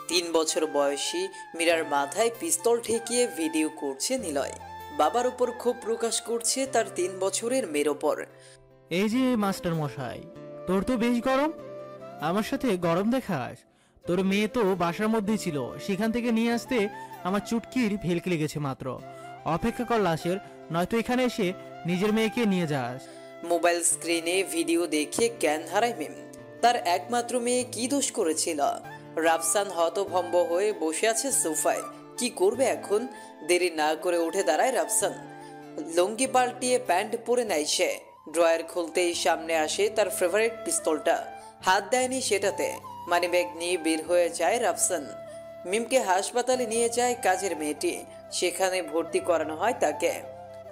3 বছর বয়সী মীরার মাথায় পিস্তল ঠেকিয়ে ভিডিও করছে নিলয়। বাবার উপর ক্ষোভ প্রকাশ করছে তার 3 বছরের মেয়ের ওপর। এই যে মাস্টার মশাই, তোর তো বেশ গরম, আমার সাথে গরম দেখাস? তোর মেয়ে তো বাসার মধ্যেই ছিল, সেখান থেকে নিয়ে আসতে আমার চুটকির ভেলকি লেগেছে মাত্র। অপেক্ষা কর লাশের, নয়তো এখানে এসে নিজের মেয়েকে নিয়ে যাস। মোবাইল স্ক্রিনে ভিডিও দেখে জ্ঞান হারায় মিম। তার একমাত্র মেয়ে কি দোষ করেছিল? রাফসান হতভম্ব হয়ে বসে আছে সোফায়। কি করবে এখন? দেরি না করে উঠে দাঁড়ায় রাফসান। লুঙ্গি পাল্টিয়ে প্যান্ট পরে নেয় সে। ড্রয়ার খুলতেই সামনে আসে তার ফেভারিট পিস্তলটা। হাত দেয়নি সেটাতে। মানিব্যাগ নিয়ে বের হয়ে যায় রাফসান। মিমকে হাসপাতালে নিয়ে যায় কাজের মেয়েটি। সেখানে ভর্তি করানো হয় তাকে।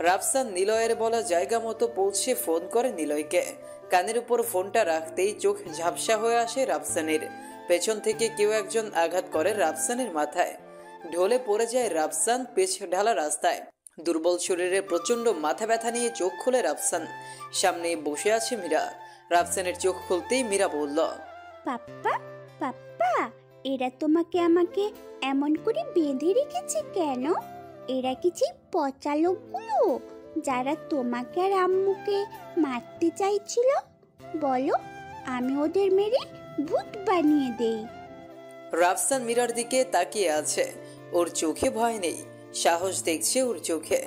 রাফসান নিলয়ের বলা জায়গা মতো পৌঁছে ফোন করে নিলয়কে। কানের উপর ফোনটা রাখতেই চোখ ঝাপসা হয়ে আসে রাফসানের। পেছন থেকে কেউ একজন আঘাত করে রাফসানের মাথায়। ঢলে পড়ে যায় রাফসান পেছ ঢালা রাস্তায়। দুর্বল শরীরে প্রচন্ড মাথা ব্যথা নিয়ে চোখ খুলে রাফসান। সামনে বসে আছে মীরা। রাফসানের চোখ খুলতেই মীরা বলল, পাপ্পা, পাপ্পা, এরা তোমাকে আমাকে এমন করে বেঁধে রেখেছে কেন? এরা কি যে পচা লোকগুলো যারা তোমাকে আর আম্মুকে মারতে চাইছিল? বলো, আমি ওদের মেরে ভূত বানিয়ে দেই। রাফসান মীরার দিকে তাকিয়ে আছে। ওর চোখে ভয় নেই, সাহস দেখছে ওর চোখে।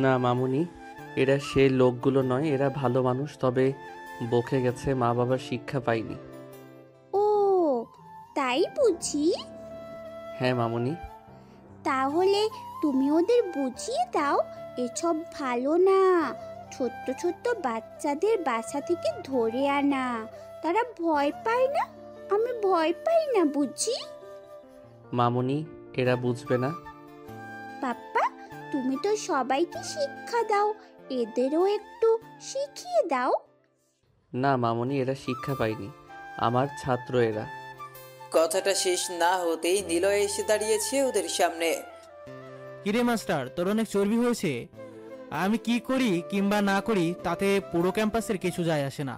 না মামুনি, এরা সে লোকগুলো নয়, এরা ভালো মানুষ, তবে বকে গেছে, মা বাবার শিক্ষা পায়নি। ও তাই বুঝি? হ্যাঁ মামুনি। তাহলে তুমি ওদের বুঝিয়ে দাও এসব ভালো না। ছোট্ট ছোট্ট বাচ্চাদের বাসা থেকে ধরে আনা, তারা ভয় পায় না। আমি ভয় পাই না বুঝি? মামুনি, এরা বুঝবে না। পাপ্পা, তুমি তো সবাইকে শিক্ষা দাও, এদেরও একটু শিখিয়ে দাও। না মামুনি, এরা শিক্ষা পায়নি, আমার ছাত্র এরা। কথাটা শেষ না হতেই নিলয় এসে দাঁড়িয়েছে ওদের সামনে। কিরে মাস্টার, তোর অনেক চর্বি হয়েছে। আমি কি করি কিংবা না করি তাতে পুরো ক্যাম্পাসের কিছু যায় আসে না,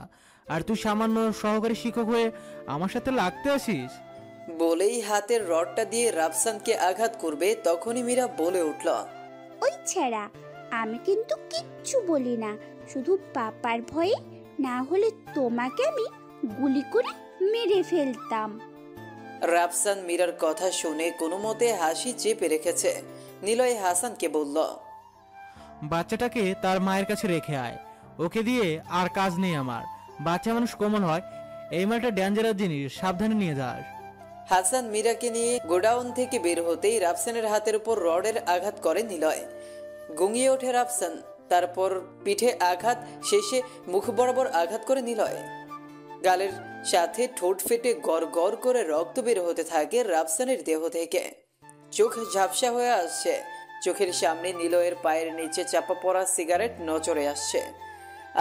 আর তুই সামান্য সহকারী শিক্ষক হয়ে আমার সাথে লাগতে আসিস? বলেই হাতের রডটা দিয়ে রাফসানকে আঘাত করবে, তখনই মীরা বলে উঠল, ওই ছেড়া, আমি কিন্তু কিচ্ছু বলি না, শুধু পাপার ভয়ে, না হলে তোমাকে আমি গুলি করে মেরে ফেলতাম। রাফসান মীরার কথা শুনে কোনো মতে হাসি চেপে রেখেছে। নিলয় হাসানকে বলল, বাচ্চাটাকে তার মায়ের কাছে রেখে আয়, ওকে দিয়ে আর কাজ নেই আমার। বাচ্চা মানুষ কোমল হয়, এই মালটা ডেঞ্জারাস জিনিস, সাবধানে নিয়ে যাস। হাসান মীরাকে নিয়ে গোডাউন থেকে বের হতেই রাফসানের হাতের উপর রডের আঘাত করে নিলয়। গুঙিয়ে ওঠে রাফসান। তারপর পিঠে আঘাত, শেষে মুখ বরাবর আঘাত করে নিলয়। গালের সাথে ঠোঁট ফেটে গড় গড় করে রক্ত বের হতে থাকে রাফসানের দেহ থেকে। চোখ ঝাপসা হয়ে আসছে। চোখের সামনে নিলয়ের পায়ের নিচে চাপা পড়া সিগারেট নজরে আসছে।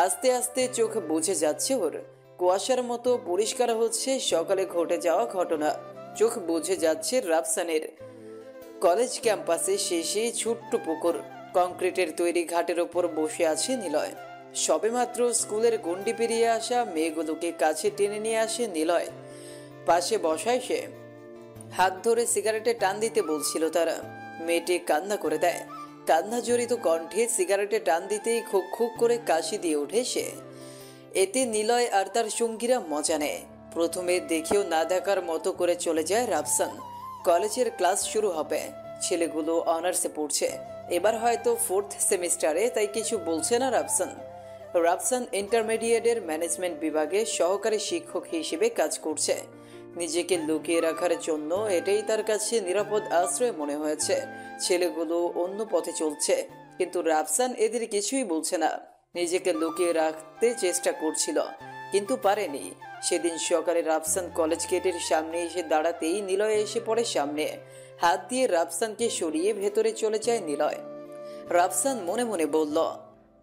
আস্তে আস্তে চোখ বুঝে যাচ্ছে ওর। কুয়াশার মতো পরিষ্কার হচ্ছে সকালে ঘটে যাওয়া ঘটনা। চোখ বুঝে যাচ্ছে রাফসানের। কলেজ ক্যাম্পাসে শেষে ছোট্ট পুকুর, কংক্রিটের তৈরি ঘাটের ওপর বসে আছে নিলয়। সবেমাত্র স্কুলের গণ্ডি পেরিয়ে আসা মেয়েগুলোকে কাছে টেনে নিয়ে আসে নিলয়। পাশে বসায় সে। হাত ধরে সিগারেটে টান দিতে বলছিল তারা। মেয়েটি কান্না করে দেয়। কান্না জড়িত কণ্ঠে সিগারেটে টান দিতেই খুক খুক করে কাশি দিয়ে ওঠে সে। এতে নিলয় আর তার সঙ্গীরা মজা নেয়। প্রথমে দেখেও না দেখার মতো করে চলে যায় রাফসান। কলেজের ক্লাস শুরু হবে। ছেলেগুলো অনার্সে পড়ছে, এবার হয়তো 4th সেমিস্টারে, তাই কিছু বলছে না রাফসান। রাফসান ইন্টারমিডিয়েটের ম্যানেজমেন্ট বিভাগে সহকারী শিক্ষক হিসেবে কাজ করছে। নিজেকে লুকিয়ে রাখার জন্য এটাই তার কাছে নিরাপদ আশ্রয় মনে হয়েছে। ছেলেগুলো অন্য পথে চলছে, কিন্তু রাফসান এদের কিছুই বলছে না। নিজেকে লুকিয়ে রাখতে চেষ্টা করছিল, কিন্তু পারেনি। সেদিন সকালে রাফসান কলেজ গেটের সামনে এসে দাঁড়াতেই নিলয় এসে পড়ে সামনে। হাত দিয়ে রাফসানকে সরিয়ে ভেতরে চলে যায় নিলয়। রাফসান মনে মনে বলল,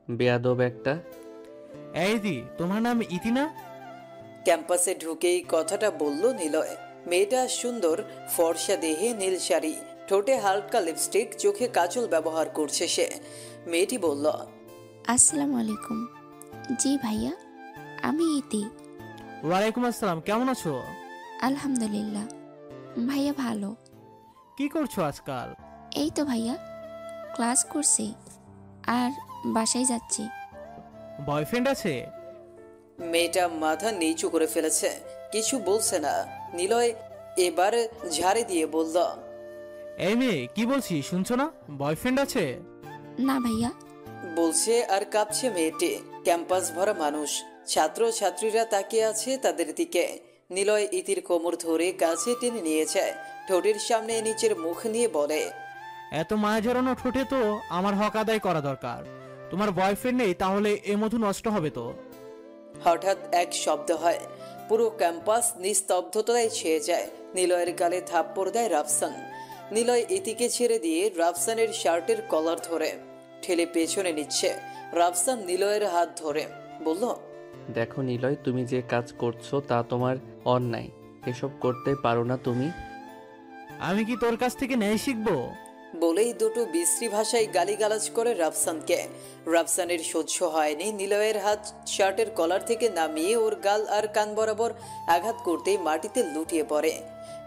বেয়াদব একটা। এই দি, তোমার নাম ইতি না? ক্যাম্পাসে ঢুকেই কথাটা বলল নিলয়। মেয়েটা সুন্দর, ফর্সা দেহে নীল শাড়ি, ঠোঁটে হালকা লিপস্টিক, চোখে কাজল ব্যবহার করছে সে। মেয়েটি বলল, আসসালামু আলাইকুম। জি ভাইয়া, আমি ইতি। ওয়ালাইকুম আসসালাম, কেমন আছো? আলহামদুলিল্লাহ। ভাইয়া ভালো। কি করছো আজকাল? এই তো ভাইয়া, ক্লাস করছি আর বাসায় যাচ্ছি। বয়ফ্রেন্ড আছে? মেয়েটা মাথা নিচু করে ফেলেছে, কিছু বলছে না। নিলয় এবার ঝাড়ে দিয়ে বলল, এই মেয়ে কি বলছি শুনছো না? বয়ফ্রেন্ড আছে? না ভাইয়া। বলছে আর কাঁপছে মেয়েটি। ক্যাম্পাস ভরা মানুষ, ছাত্র ছাত্রীরা তাকিয়ে আছে তাদের দিকে। নিলয় ইতির কোমর ধরে কাছে টেনে নিয়ে যায়, ঠোঁটের সামনে নিচের মুখ নিয়ে বলে, এত মায়া জড়ানো ঠোঁটে তো আমার হক আদায় করা দরকার। তোমার বয়ফ্রেন্ড নেই তাহলে এ মধু নষ্ট হবে তো। হঠাৎ এক শব্দ হয়, পুরো ক্যাম্পাস নিস্তব্ধতায় ছেয়ে যায়। নিলয়ের গালে থাপ্পড় দেয় রাফসান। নিলয় ইতিকে ছেড়ে দিয়ে রাফসানের শার্টের কলার ধরে ঠেলে পেছনে নিচ্ছে। রাফসান নিলয়ের হাত ধরে বলল, দেখো নিলয়, তুমি যে কাজ করছো তা তোমার অন্যায়। এসব করতে পারো না তুমি। আমি কি তোর কাছ থেকে ন্যায় শিখবো? বলেই দুটো বিশ্রী ভাষায় গালিগালাজ করে রাফসানকে। রাফসানের সহ্য হয়নি, নিলয়ের হাত শার্টের কলার থেকে নামিয়ে ওর গাল আর কান বরাবর আঘাত করতেই মাটিতে লুটিয়ে পড়ে।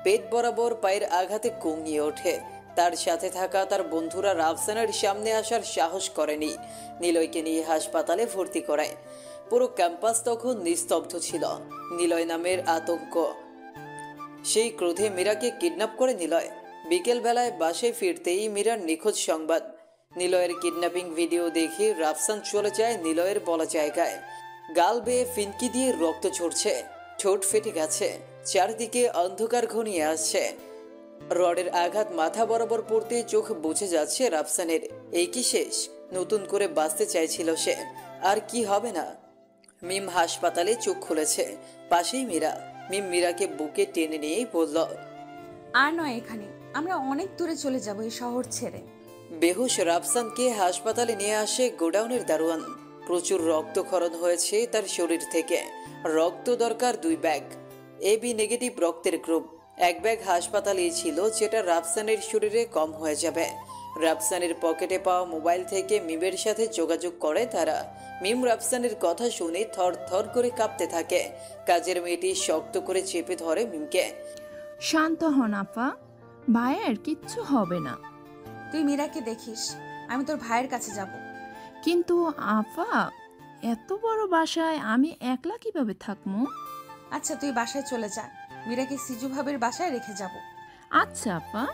পেট বরাবর পায়ের আঘাতে কুঁঙিয়ে ওঠে। তার সাথে থাকা তার বন্ধুরা রাফসানের সামনে আসার সাহস করেনি। নিলয়কে নিয়ে হাসপাতালে ভর্তি করায়। পুরো ক্যাম্পাস তখন নিস্তব্ধ ছিল। নিলয় নামের আতঙ্ক। সেই ক্রোধে মীরাকে কিডন্যাপ করে নিলয়। বিকেল বেলায় বাসায় ফিরতেই মীরার নিখোঁজ সংবাদ। নিলয়ের কিডন্যাপিং ভিডিও দেখে রাফসান চলে যায় নিলয়ের বলা জায়গায়। গাল বেয়ে ফিনকি দিয়ে রক্ত ঝরছে, ঠোঁট ফেটে গেছে, চারদিকে অন্ধকার ঘনিয়ে আসছে। রডের আঘাত মাথা বরাবর পড়তে চোখ বুঝে যাচ্ছে রাফসানের। এই কি শেষ? নতুন করে বাঁচতে চাইছিল সে, আর কি হবে না। মিম হাসপাতালে চোখ খুলেছে, পাশেই মীরা। মিম মীরাকে বুকে টেনে নিয়েই বলল, আর নয়, এখানে আমরা অনেক দূরে চলে যাব এই শহর ছেড়ে। বেহুশ রাফসানকে হাসপাতালে নিয়ে আসে গোডাউনের দারোয়ান। প্রচুর রক্তক্ষরণ হয়েছে তার শরীর থেকে। রক্ত দরকার 2 ব্যাগ। এবি নেগেটিভ রক্তের গ্রুপ। 1 ব্যাগ হাসপাতালেই ছিল, যেটা রাফসানের শরীরে কম হয়ে যাবে। রাফসানের পকেটে পাওয়া মোবাইল থেকে মিমের সাথে যোগাযোগ করে তারা। মিম রাফসানের কথা শুনে থর থর করে কাঁপতে থাকে। কাজের মেয়েটি শক্ত করে চেপে ধরে মিমকে। শান্ত হন আপা, ভাইয়ের কিচ্ছু হবে না। তুই মীরাকে দেখিস, আমি তোর ভাইয়ের কাছে যাব। কিন্তু আপা, এত বড় বাসায় আমি একলা কিভাবে থাকবো? আচ্ছা, তুই বাসায় চলে যা, মীরাকে সিজু ভাবির বাসায় রেখে যাব। আচ্ছা আপা।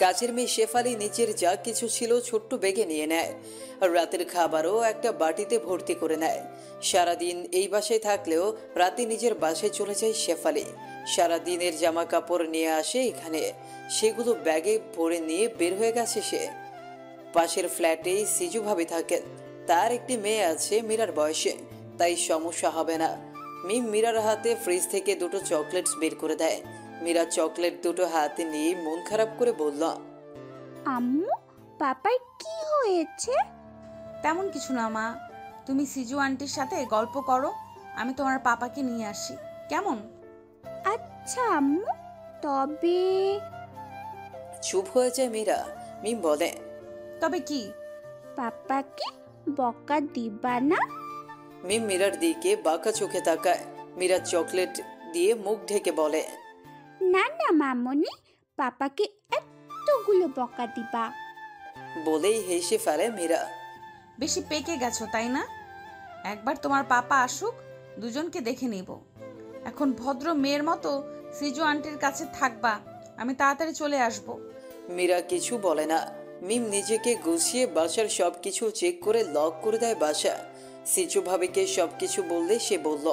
কাছের মেয়ে শেফালি নিচের যা কিছু ছিল ছোট্ট ব্যাগে নিয়ে নেয়। রাতের খাবারও একটা বাটিতে ভর্তি করে নেয়। সারাদিন এই বাসায় থাকলেও রাতে নিজের বাসায় চলে যায় শেফালি। সারাদিনের জামা কাপড় নিয়ে আসে এখানে, সেগুলো ব্যাগে ভরে নিয়ে বের হয়ে গেছে সে। পাশের ফ্ল্যাটেই সিজু ভাবি থাকেন। তার একটি মেয়ে আছে মীরার বয়সে, তাই সমস্যা হবে না। মিম মীরার হাতে ফ্রিজ থেকে দুটো চকলেটস বের করে দেয়। মীরা চকলেট দুটো হাতে নিয়ে মন খারাপ করে বলল, আম্মু, পাপার কি হয়েছে? তেমন কিছু না মা, তুমি সিজু আন্টির সাথে গল্প করো, আমি তোমার পাপাকে নিয়ে আসি, কেমন? আচ্ছা আম্মু, তবে চুপ হয়ে যায় মীরা। মিম বলে, তবে কি? পাপাকে বকা দিবা না? মিম মীরার দিকে বাঁকা চোখে তাকায়। মীরা চকলেট দিয়ে মুখ ঢেকে বলে, না না মামনি, পাপাকে এতগুলো বকা দিবা? বলেই হেসে ফেলে মীরা। বেশি পেকে গেছো তাই না? একবার তোমার পাপা আসুক, দুজনকে দেখে নিব। এখন ভদ্র মেয়ের মতো সিজু আন্টির কাছে থাকবা, আমি তাড়াতাড়ি চলে আসব। মীরা কিছু বলে না। মিম নিজেকে গুছিয়ে বাসার সবকিছু চেক করে লক করে দেয় বাসা। সিজু ভাবিকে সবকিছু বললে সে বলল,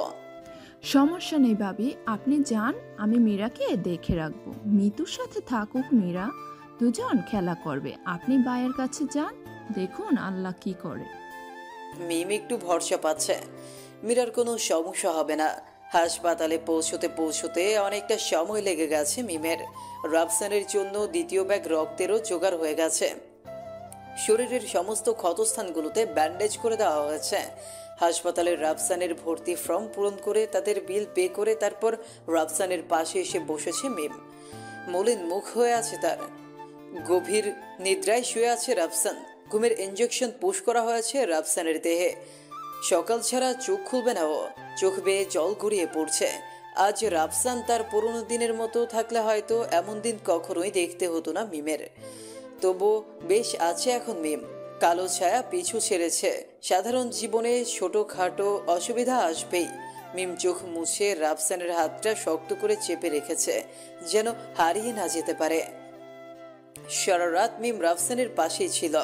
সমস্যা নেই ভাবি, আপনি যান, আমি মীরাকে দেখে রাখবো। মিতুর সাথে থাকুক মীরা, দুজন খেলা করবে। আপনি ভাইয়ের কাছে যান, দেখুন আল্লাহ কি করে। মিম একটু ভরসা পাচ্ছে মীরার কোনো সমস্যা হবে না। হাসপাতালে পৌঁছতে পৌঁছতে অনেকটা সময় লেগে গেছে মিমের। রাফসানের জন্য 2য় ব্যাগ রক্তেরও জোগাড় হয়ে গেছে। শরীরের সমস্ত ক্ষতস্থানগুলোতে ব্যান্ডেজ করে দেওয়া হয়েছে। হাসপাতালের রাফসানের ভর্তি ফর্ম পূরণ করে তাদের বিল পে করে তারপর রাফসানের পাশে এসে বসেছে মিম। মলিন মুখ হয়ে আছে তার। গভীর নিদ্রায় শুয়ে আছে রাফসান। ঘুমের ইঞ্জেকশন পুশ করা হয়েছে রাফসানের দেহে। সকাল ছাড়া চোখ খুলবে না ও। চোখ বেয়ে জল গড়িয়ে পড়ছে। আজ রাফসান তার পুরনো দিনের মতো থাকলে হয়তো এমন দিন কখনোই দেখতে হতো না মিমের। তবু বেশ আছে এখন মিম। কালো ছায়া পিছু ছেড়েছে। সাধারণ জীবনে ছোটখাটো অসুবিধা আসবেই। মিম চোখ মুছে রাফসানের হাতটা শক্ত করে চেপে রেখেছে, যেন হারিয়ে না যেতে পারে। সারা রাত মিম রাফসানের পাশেই ছিল।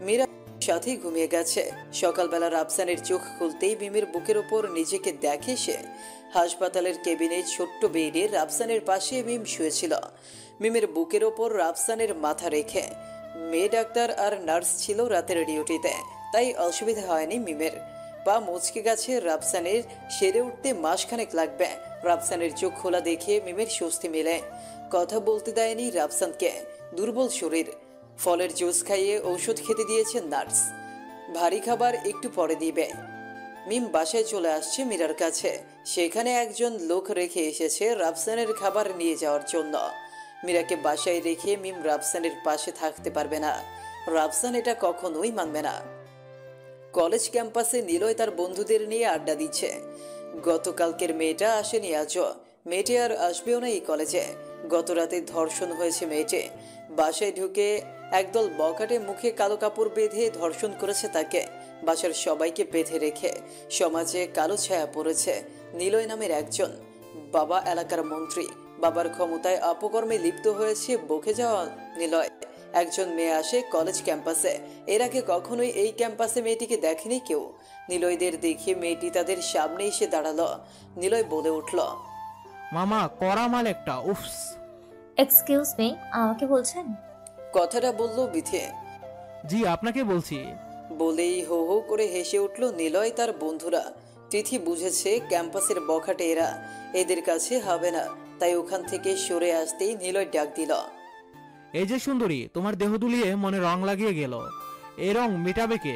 মীরা সাথেই ঘুমিয়ে গেছে। সকালবেলা রাফসানের চোখ খুলতেই মিমের বুকের ওপর নিজেকে দেখে সে। হাসপাতালের কেবিনে ছোট্ট বেডে রাফসানের পাশে মিম শুয়েছিল, মিমের বুকের ওপর রাফসানের মাথা রেখে। মেয়ে ডাক্তার আর নার্স ছিল রাতের ডিউটিতে, তাই অসুবিধা হয়নি মিমের। পা মুচকে গেছে রাফসানের, সেরে উঠতে মাসখানেক লাগবে। রাফসানের চোখ খোলা দেখে মিমের স্বস্তি মেলে। কথা বলতে দেয়নি রাফসানকে, দুর্বল শরীর। ফলের জুস খাইয়ে ঔষধ খেতে দিয়েছে নার্স। ভারী খাবার একটু পরে দিবে। মিম বাসায় চলে আসছে মীরার কাছে। সেখানে একজন লোক রেখে এসেছে রাফসানের খাবার নিয়ে যাওয়ার জন্য। মীরাকে বাসায় রেখে মিম রাফসানের পাশে থাকতে পারবে না। রাফসান এটা কখনোই মানবে না। কলেজ ক্যাম্পাসে নিলয় তার বন্ধুদের নিয়ে আড্ডা দিচ্ছে। গতকালকের মেয়েটা আসেনি আজও। মেয়েটি আর আসবেও না এই কলেজে। গত রাতে ধর্ষণ হয়েছে মেয়েটি। বাসায় ঢুকে একদল বখাটে মুখে কালো কাপড় বেঁধে ধর্ষণ করেছে তাকে। বাসার সবাইকে বেঁধে রেখে সমাজে কালো ছায়া পড়েছে। নিলয় নামের একজন বাবা এলাকার মন্ত্রী। বাবার ক্ষমতায় অপকর্মে লিপ্ত হয়েছে বকে যাওয়া নিলয়। একজন মেয়ে আসে কলেজ ক্যাম্পাসে। এর আগে কখনোই এই ক্যাম্পাসে মেয়েটিকে দেখেনি কেউ। নিলয়দের দেখে মেয়েটি তাদের সামনে এসে দাঁড়ালো। নিলয় বলে উঠল, মামা কড়া মাল একটা, উফস। এক্সকিউজ মি, আমাকে বলছেন? কথাটা বলল বিথে। জি আপনাকে বলছি। বলেই হো হো করে হেসে উঠল নিলয় তার বন্ধুরা। তিথি বুঝেছে ক্যাম্পাসের বখাটে এরা, এদের কাছে হবে না। তাই ওখান থেকে সরে আসতেই নিলয় ডাক দিল, এই যে সুন্দরী, তোমার দেহ দুলিয়ে মনে রং লাগিয়ে গেল, এই রং মেটাবে কে?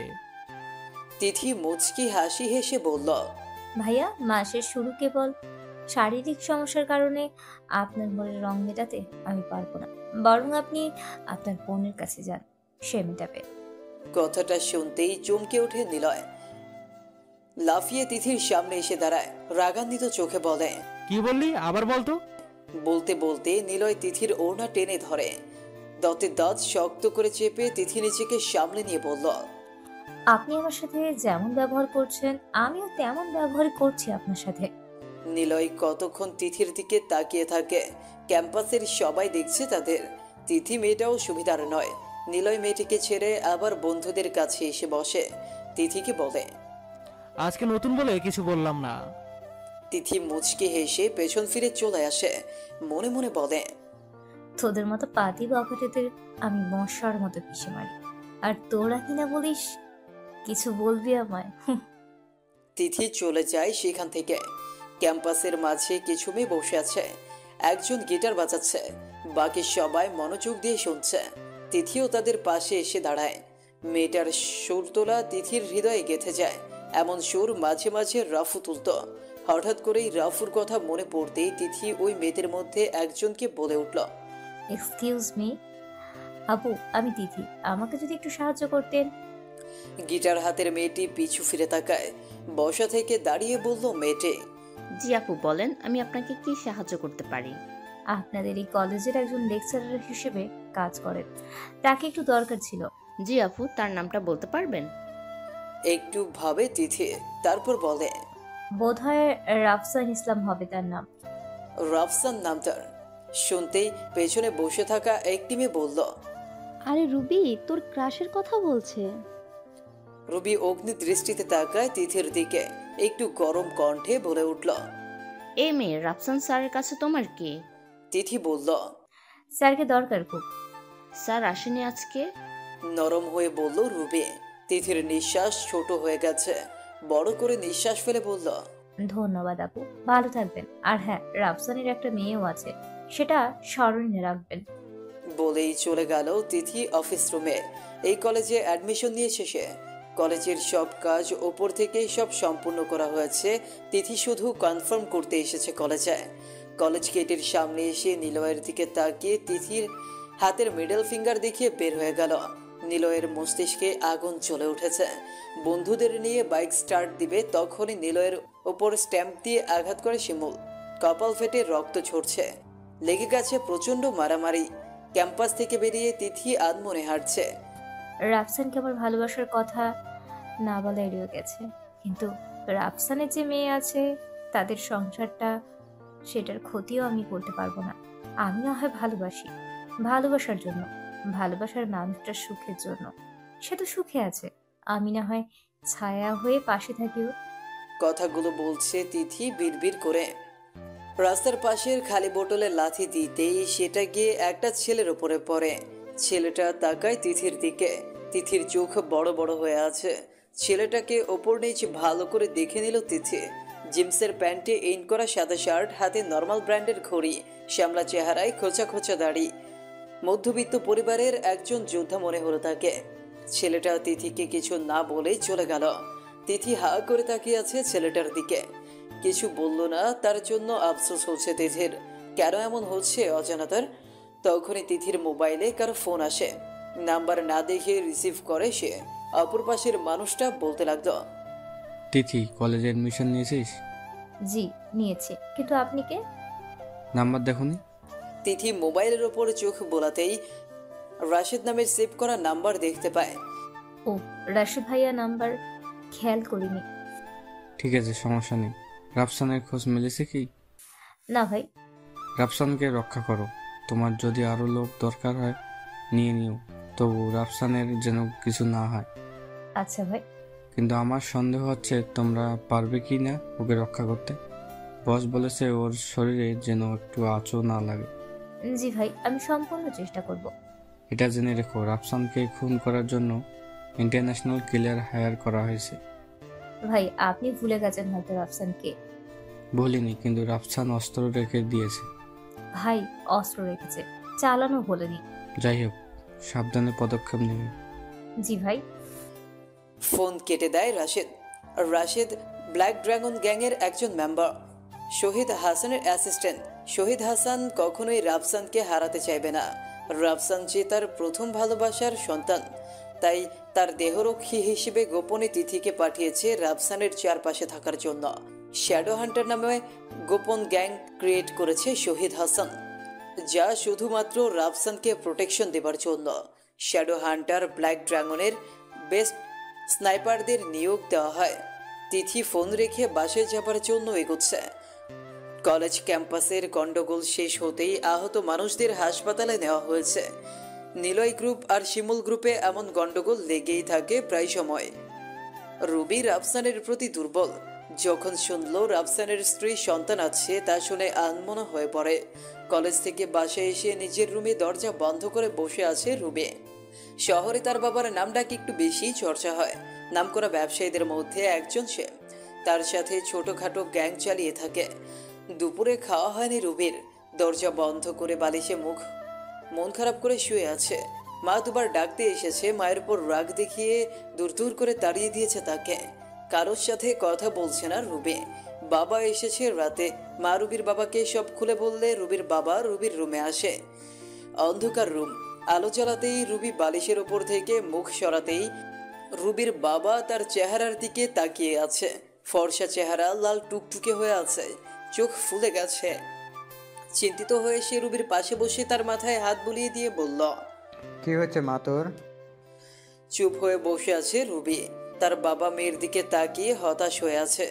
তিথি মুচকি হাসি হেসে বলল, ভাইয়া, মাসের শুরু কেবল শারীরিক সমস্যার কারণে আপনার মনের রং মেটাতে আমি পারবো না। বরং আপনি আপনার বোনের কাছে যান, সে মেটাবে। কথাটা শুনতেই চমকে ওঠে নিলয়। লাফিয়ে তিথির সামনে এসে দাঁড়ায়। রাগান্বিত চোখে বলে, কি বললি আবার বলতো? বলতে বলতে নিলয় তিথির ওড়না টেনে ধরে। দাঁতে দাঁত শক্ত করে চেপে তিথি নিজেকে সামলে নিয়ে বলল, আপনি আমার সাথে যেমন ব্যবহার করছেন আমিও তেমন ব্যবহার করছি আপনার সাথে। নিলয় কতক্ষণ তিথির দিকে তাকিয়ে থাকে। ক্যাম্পাসের সবাই দেখছে তাদের। তিথি মেয়েটাও সুবিধার নয়। নিলয় মেয়েটিকে ছেড়ে আবার বন্ধুদের কাছে এসে বসে। তিথিকে বলে, আজকে নতুন বলে কিছু বললাম না। তিথি মুচকি হেসে পেছন ফিরে চলে আসে। মনে মনে বলে, তোদের মতো পাতি বখাটেদের আমি মশার মতো পিষে মারি, আর তোরা কিনা বলিস কিছু বলবি আমায়? তিথি চলে যায় সেখান থেকে। ক্যাম্পাসের মাঝে কিছু মেয়ে বসে আছে। একজন গিটার বাজাচ্ছে, বাকি সবাই মনোযোগ দিয়ে শুনছে। তিথিও তাদের পাশে এসে দাঁড়ায়। মেয়েটার সুর তোলা তিথির হৃদয়ে গেঁথে যায়। এমন সুর মাঝে মাঝে রাফু তুলত। হঠাৎ করেই রাফুর কথা মনে পড়তেই তিথি ওই মেয়েদের মধ্যে একজনকে বলে উঠল, এক্সকিউজ মি আপু, আমি তিথি, আমাকে যদি একটু সাহায্য করতেন। গিটার হাতের মেয়েটি পিছু ফিরে তাকায়। বসা থেকে দাঁড়িয়ে বলল মেয়েটি, জি আপু বলেন, আমি আপনাকে কি সাহায্য করতে পারি? আপনাদের এই কলেজের একজন লেকচারার হিসেবে কাজ করেন, তাকে একটু দরকার ছিল। জি আপু, তার নামটা বলতে পারবেন? একটু ভাবে তিথি, তারপর বলে, বোধহয় রাফসান ইসলাম হবে তার নাম। রাফসান নামটার শুনতেই পেছনে বসে থাকা একটি মেয়ে বলল, আরে রুবি, তোর ক্রাশের কথা বলছে। রুবি অগ্নি দৃষ্টিতে তাকায় তিথির দিকে। একটু গরম কণ্ঠে বলে উঠল, এ মেয়ে, রাফসান স্যারের কাছে তোমার কি? তিথি বলল, স্যারকে দরকার খুব। স্যার আসেনি আজকে? নরম হয়ে বলল রুবি। তিথির নিঃশ্বাস ছোট হয়ে গেছে। বড় করে নিঃশ্বাস ফেলে বলল, ধন্যবাদ আপু, ভালো থাকবেন। আর হ্যাঁ, রাফসানের একটা মেয়েও আছে, সেটা স্মরণে রাখবেন। বলেই চলে গেল তিথি অফিস রুমে। এই কলেজে অ্যাডমিশন নিয়েছে সে। কলেজের সব কাজ ওপর থেকেই সব সম্পূর্ণ করা হয়েছে। তিথি শুধু কনফার্ম করতে এসেছে কলেজে। কলেজ গেটের সামনে এসে নিলয়ের দিকে তাকিয়ে তিথির হাতের মিডল ফিঙ্গার দেখিয়ে বের হয়ে গেল। নিলয়ের মস্তিষ্কে আগুন চলে উঠেছে। বন্ধুদের নিয়ে বাইক স্টার্ট দিবে তখনই নিলয়ের ওপর স্ট্যাম্প দিয়ে আঘাত করে শিমুল। কপাল ফেটে রক্ত ঝরছে, লেগে গেছে প্রচন্ড মারামারি। ক্যাম্পাস থেকে বেরিয়ে তিথি আনমনে হাঁটছে। রাফসানকে আমার ভালোবাসার কথা না বলে এড়িয়ে গেছে, কিন্তু রাফসানের যে মেয়ে আছে তাদের সংসারটা, সেটার ক্ষতিও আমি করতে পারবো না। আমি না হয় ভালোবাসি, ভালোবাসার জন্য, ভালোবাসার মানুষটার সুখের জন্য। সে তো সুখে আছে, আমি না হয় ছায়া হয়ে পাশে থাকিও। কথাগুলো বলছে তিথি বিড়বিড় করে। রাস্তার পাশের খালি বোতলে লাথি দিতেই সেটা গিয়ে একটা ছেলের উপরে পড়ে। ছেলেটা তাকায় তিথির দিকে। তিথির চোখ বড় বড় হয়ে আছে। ছেলেটাকে ওপর নিচ ভালো করে দেখে নিল তিথি। জিন্সের প্যান্টে ইন করা সাদা শার্ট, হাতে নর্মাল ব্র্যান্ডের ঘড়ি, শ্যামলা চেহারায় খোঁচা খোঁচা দাড়ি। মধ্যবিত্ত পরিবারের একজন যোদ্ধা মনে হলো তাকে। ছেলেটা তিথিকে কিছু না বলেই চলে গেল। তিথি হা করে তাকিয়ে আছে ছেলেটার দিকে। কিছু বলল না, তার জন্য আফসোস হচ্ছে তিথির। কেন এমন হচ্ছে অজানাতার। তখনই তিথির মোবাইলে কারো ফোন আসে। নাম্বার না দেখে রিসিভ করে সে। অপর পাশের মানুষটা বলতে লাগলো, তিথি, কলেজে অ্যাডমিশন নিয়েছিস? জি নিয়েছি, কিন্তু আপনি কে? নাম্বার দেখোনি? তিথি মোবাইলের ওপর চোখ বোলাতেই রাশেদ নামের সেভ করা নাম্বার দেখতে পায়। ও, রাশিদ ভাইয়া নাম্বার খেয়াল করিনি। ঠিক আছে, সমস্যা নেই। রাফসানের খোঁজ মিলেছে কি? না ভাই। রাফসানকে রক্ষা করো। তোমার যদি আরো লোক দরকার হয় নিয়ে নিও, তবু রাফসানের যেন কিছু না হয়। আচ্ছা ভাই। কিন্তু আমার সন্দেহ হচ্ছে তোমরা পারবে কি না ওকে রক্ষা করতে। বস বলেছে ওর শরীরে যেন একটু আঁচও না লাগে। জি ভাই, আমি সম্পূর্ণ চেষ্টা করব। এটা জেনে রেখো, রাফসানকে খুন করার জন্য ইন্টারন্যাশনাল কিলার হায়ার করা হয়েছে। ভাই আপনি ভুলে গেছেন হয়তো রাফসানকে। বলিনি, কিন্তু রাফসান অস্ত্র রেখে দিয়েছে। ভাই অস্ত্র রেখেছে, চালানো বলেনি। যাই হোক, সাবধানে পদক্ষেপ নেবে। জি ভাই। ফোন কেটে দেয় রাশেদ। রাশেদ ব্ল্যাক ড্রাগন গ্যাংয়ের একজন মেম্বার, শহীদ হাসানের অ্যাসিস্ট্যান্ট। শহীদ হাসান কখনোই রাফসানকে হারাতে চাইবে না। রাফসান যে তার প্রথম ভালোবাসার সন্তান, তাই তার দেহরক্ষী হিসেবে গোপনে তিথিকে পাঠিয়েছে রাফসানের চারপাশে থাকার জন্য। শ্যাডো হান্টার নামে গোপন গ্যাং ক্রিয়েট করেছে শহীদ হাসান, যা শুধুমাত্র রাফসানকে প্রোটেকশন দেবার জন্য। শ্যাডো হান্টার ব্ল্যাক ড্রাগনের বেস্ট স্নাইপারদের নিয়োগ দেওয়া হয়। তিথি ফোন রেখে বাসে যাবার জন্য এগোচ্ছে। কলেজ ক্যাম্পাসের গন্ডগোল শেষ হতেই আহত মানুষদের হাসপাতালে নেওয়া হয়েছে। নিলয় গ্রুপ আর শিমুল গ্রুপে এমন গন্ডগোল লেগেই থাকে প্রায় সময়। রুবি রাফসানের প্রতি দুর্বল। যখন শুনল রাফসানের স্ত্রী সন্তান আছে, তা শুনে আনমনা হয়ে পড়ে। কলেজ থেকে বাসায় এসে নিজের রুমে দরজা বন্ধ করে বসে আছে রুবি। শহরে তার বাবার নামটাকে একটু বেশি চর্চা হয়। নামকরা ব্যবসায়ীদের মধ্যে একজন সে। তার সাথে ছোটখাটো গ্যাং চালিয়ে থাকে। দুপুরে খাওয়া হয়নি রুবির। দরজা বন্ধ করে বালিশে মন খারাপ করে শুয়ে আছে। মা দুবার ডাকতে এসেছে, মায়ের উপর রাগ দেখিয়ে দূর দূর করে তাড়িয়ে দিয়েছে তাকে। কারোর সাথে কথা বলছে না রুবি। বাবা এসেছে রাতে। মা রুবির বাবাকে সব খুলে বললে রুবির বাবা রুবির রুমে আসে। অন্ধকার রুম। আলো জ্বালাতেই রুবি বালিশের ওপর থেকে মুখ সরাতেই রুবির বাবা তার চেহারার দিকে তাকিয়ে আছে। ফর্সা চেহারা, লাল টুকটুকে হয়ে আছে, চোখ ফুলে গেছে। চিন্তিত হয়ে সে রুবির পাশে বসে তার মাথায় হাত বুলিয়ে দিয়ে বলল, কি হয়েছে মা তোর? চুপ হয়ে বসে আছে রুবি। তার বাবা মেয়ের দিকে তাকিয়ে হতাশ হয়ে আছে।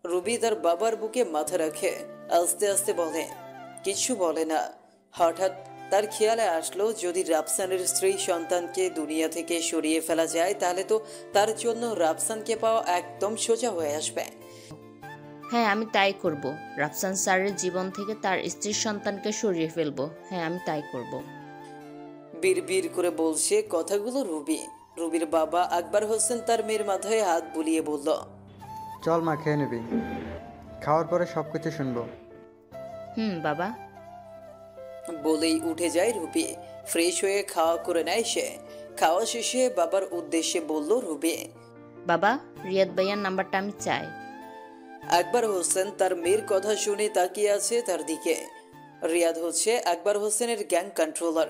রুবি তার বাবার বুকে মাথা রাখে, আস্তে আস্তে বলে, কিছু বলে না। হঠাৎ তার খেয়ালে আসলো, যদি রাফসানের স্ত্রী সন্তানকে দুনিয়া থেকে সরিয়ে ফেলা যায়, তাহলে তো তার জন্য রাফসানকে পাওয়া একদম সোজা হয়ে আসবে। হ্যাঁ, আমি তাই করব। রাফসান স্যারের জীবন থেকে তার স্ত্রীর সন্তানকে সরিয়ে ফেলবো। হ্যাঁ, আমি তাই করব। বিড়বিড় করে বলছে কথাগুলো রুবি। রুবির বাবা আকবর হোসেন তার মেয়ের মাথায় হাত বুলিয়ে বলল, চল মা, খেয়ে নিবি। খাওয়ার পরে সবকিছু শুনবো। বাবা। বলেই উঠে যায় রুবি। ফ্রেশ হয়ে খাওয়া করে নেয় সে। খাওয়া শেষে বাবার উদ্দেশ্যে বলল রুবি, বাবা, রিয়াদ ভাইয়ার নাম্বারটা আমি চাই। আকবর হোসেন তার মেয়ের কথা শুনে তাকিয়ে আছে তার দিকে। রিয়াদ হচ্ছে আকবর হোসেনের গ্যাং কন্ট্রোলার।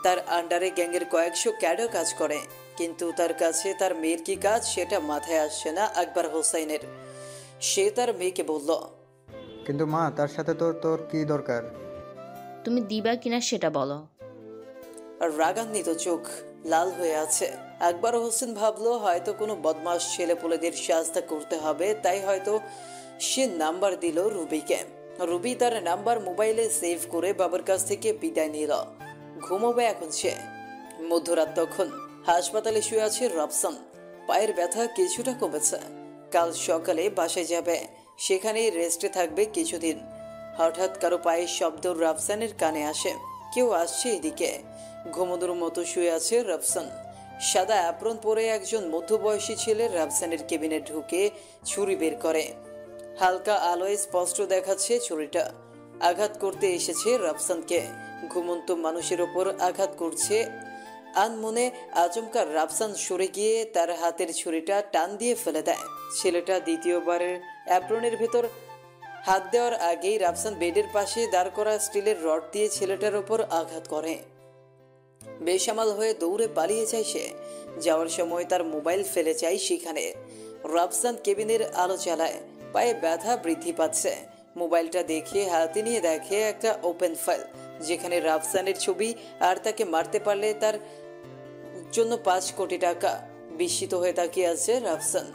তার আন্ডারে গ্যাংয়ের কয়েকশো ক্যাডার কাজ করে, কিন্তু তার কাছে তার মেয়ের কি কাজ সেটা মাথায় আসছে না আকবর হোসেনের। সে তার মেয়েকে বলল, কিন্তু মা, তার সাথে তোর কি দরকার? তুমি দিবা কিনা সেটা বলো। আর রাগান্বিত চোখ লাল হয়ে আছে। আকবর হোসেন ভাবলো হয়তো কোনো বদমাস ছেলেপুলেদের সাজতা করতে হবে, তাই হয়তো সে নাম্বার দিল রুবিকে। রুবি তার নাম্বার মোবাইলে সেভ করে বাবার কাছ থেকে বিদায় নিল। ঘুমোবে এখন সে। মধ্যরাত তখন। হাসপাতালে শুয়ে আছে রাফসান। পায়ের ব্যথা কিছুটা কমেছে। কাল সকালে বাসায় যাবে, সেখানেই রেস্টে থাকবে কিছুদিন। হঠাৎ কারো পায়ের শব্দ রাফসানের কানে আসে। কেউ আসছে এদিকে। ঘুমোদুর মতো শুয়ে আছে রাফসান। সাদা অ্যাপ্রন পরে একজন মধ্যবয়সী ছেলে রাফসানের কেবিনে ঢুকে ছুরি বের করে। হালকা আলোয় স্পষ্ট দেখাচ্ছে ছুরিটা। আঘাত করতে এসেছে রাফসানকে। ঘুমন্ত মানুষের ওপর আঘাত করছে আনমনে। আচমকা রাফসান সরে গিয়ে তার হাতের ছুরিটা টান দিয়ে ফেলে দেয়। ছেলেটা দ্বিতীয়বারের অ্যাপ্রনের ভেতর হাত দেওয়ার আগেই রাফসান বেডের পাশে দাঁড় করা স্টিলের রড দিয়ে ছেলেটার ওপর আঘাত করে। বেসামাল হয়ে দৌড়ে পালিয়ে যায় সে। যাওয়ার সময় তার মোবাইল ফেলে যায় সেখানে। রাফসান কেবিনের আলো চালায়। পায়ে ব্যথা বৃদ্ধি পাচ্ছে। মোবাইলটা দেখে হাতে নিয়ে দেখে একটা ওপেন ফাইল, যেখানে রাফসানের ছবি, আর তাকে মারতে পারলে তার জন্য 5 কোটি টাকা। বিস্মিত হয়ে তাকিয়ে আছে রাফসান।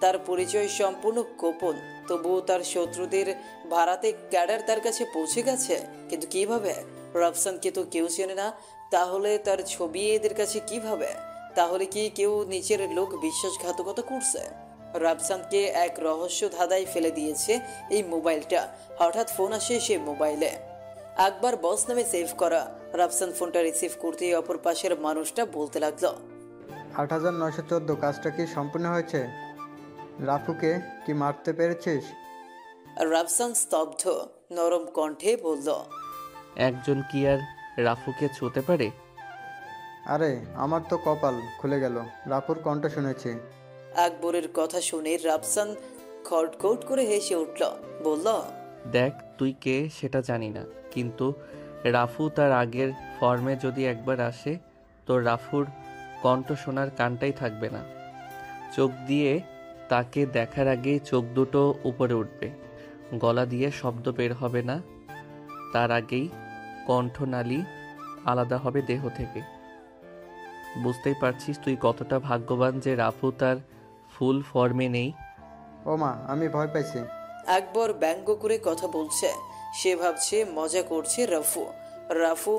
তার পরিচয় সম্পূর্ণ গোপন, তবুও তার শত্রুদের ভাড়াতে ক্যাডার তার কাছে পৌঁছে গেছে। কিন্তু কিভাবে? রাফসানকে তো কেউ চেনে না, তাহলে তার ছবি এদের কাছে কিভাবে? তাহলে কি কেউ নিচের লোক বিশ্বাসঘাতকতা করছে? রাফসানকে এক রহস্য ধাঁধায় ফেলে দিয়েছে এই মোবাইলটা। হঠাৎ ফোন আসে সে মোবাইলে। আকবর বস নামে সেভ করা। রাফসান ফোনটা রিসিভ করতেই অপর পাশের মানুষটা বলতে লাগলো, 8914, কাজটা কি সম্পূর্ণ হয়েছে? রাফুকে কি মারতে পেরেছিস? রাফসান স্তব্ধ, নরম কণ্ঠে বলল, একজন কি আর রাফুকে ছুঁতে পারে? আরে আমার তো কপাল খুলে গেল, রাফুর কণ্ঠ শুনেছি। আকবরের কথা শুনে রাফসান খটখট করে হেসে উঠল। বলল, দেখ, তুই কে সেটা জানি না, কিন্তু রাফু তার আগের ফর্মে যদি একবার আসে, তোর রাফুর কণ্ঠ শোনার কানটাই থাকবে না। চোখ দিয়ে তাকে দেখার আগেই চোখ দুটো উপরে উঠবে, গলা দিয়ে শব্দ বের হবে না, তার আগেই কণ্ঠনালী আলাদা হবে দেহ থেকে। বুঝতেই পারছিস তুই কতটা ভাগ্যবান যে রাফু তার ফুল ফর্মে নেই। ও মা, আমি ভয় পাইছি। আকবর ব্যঙ্গ করে কথা বলছে। সে ভাবছে মজা করছে রাফু। রাফু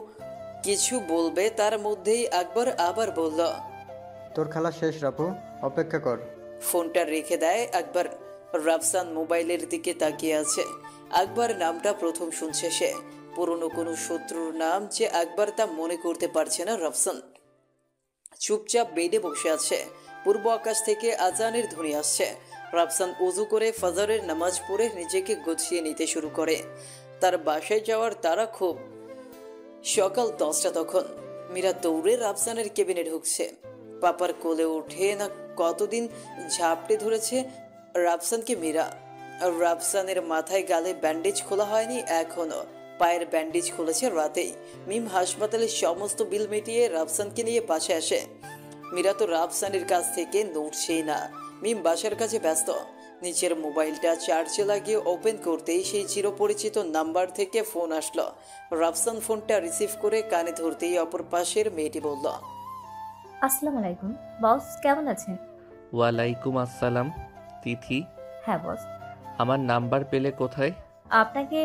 কিছু বলবে, তার মধ্যেই আকবর আবার বলল, তোর খেলা শেষ রাফু, অপেক্ষা কর। ফোনটা রেখে দেয় আকবর। রাফসান মোবাইলের দিকে তাকিয়ে আছে। আকবর নামটা প্রথম শুনছে সে। পুরনো কোনো শত্রুর নাম যে আকবর তা মনে করতে পারছে না রাফসান। চুপচাপ বেডে বসে আছে। পূর্ব আকাশ থেকে আজানের ধ্বনি আসছে। রাফসান উজু করে ফজরের নামাজ পড়ে নিজেকে গুছিয়ে নিতে শুরু করে। তার বাসায় যাওয়ার তারা খুব। সকাল 10টা তখন। মীরা দৌড়ে রাফসানের কেবিনে ঢুকছে। পাপার কোলে উঠে না কতদিন ঝাপটে ধরেছে রাফসানকে মীরা। রাফসানের মাথায় গালে ব্যান্ডেজ খোলা হয়নি এখনো। পায়ের ব্যান্ডেজ খুলেছে রাতেই। মিম হাসপাতালের সমস্ত বিল মিটিয়ে রাফসানকে নিয়ে বাসায় আসে। মীরা তো রাফসানের কাছ থেকে নড়ছেই না। মিম বাসার কাছে ব্যস্ত। নিচের মোবাইলটা চার্জে লাগিয়ে ওপেন করতেই সেই চিরপরিচিত নাম্বার থেকে ফোন আসলো। রাফসান ফোনটা রিসিভ করে কানে ধরতেই অপর পাশের মেয়েটি বলল, আসসালামু আলাইকুম বস, কেমন আছেন? ওয়ালাইকুম আসসালাম। তিথি? হ্যাঁ বস। আমার নাম্বার পেলে কোথায়? আপনাকে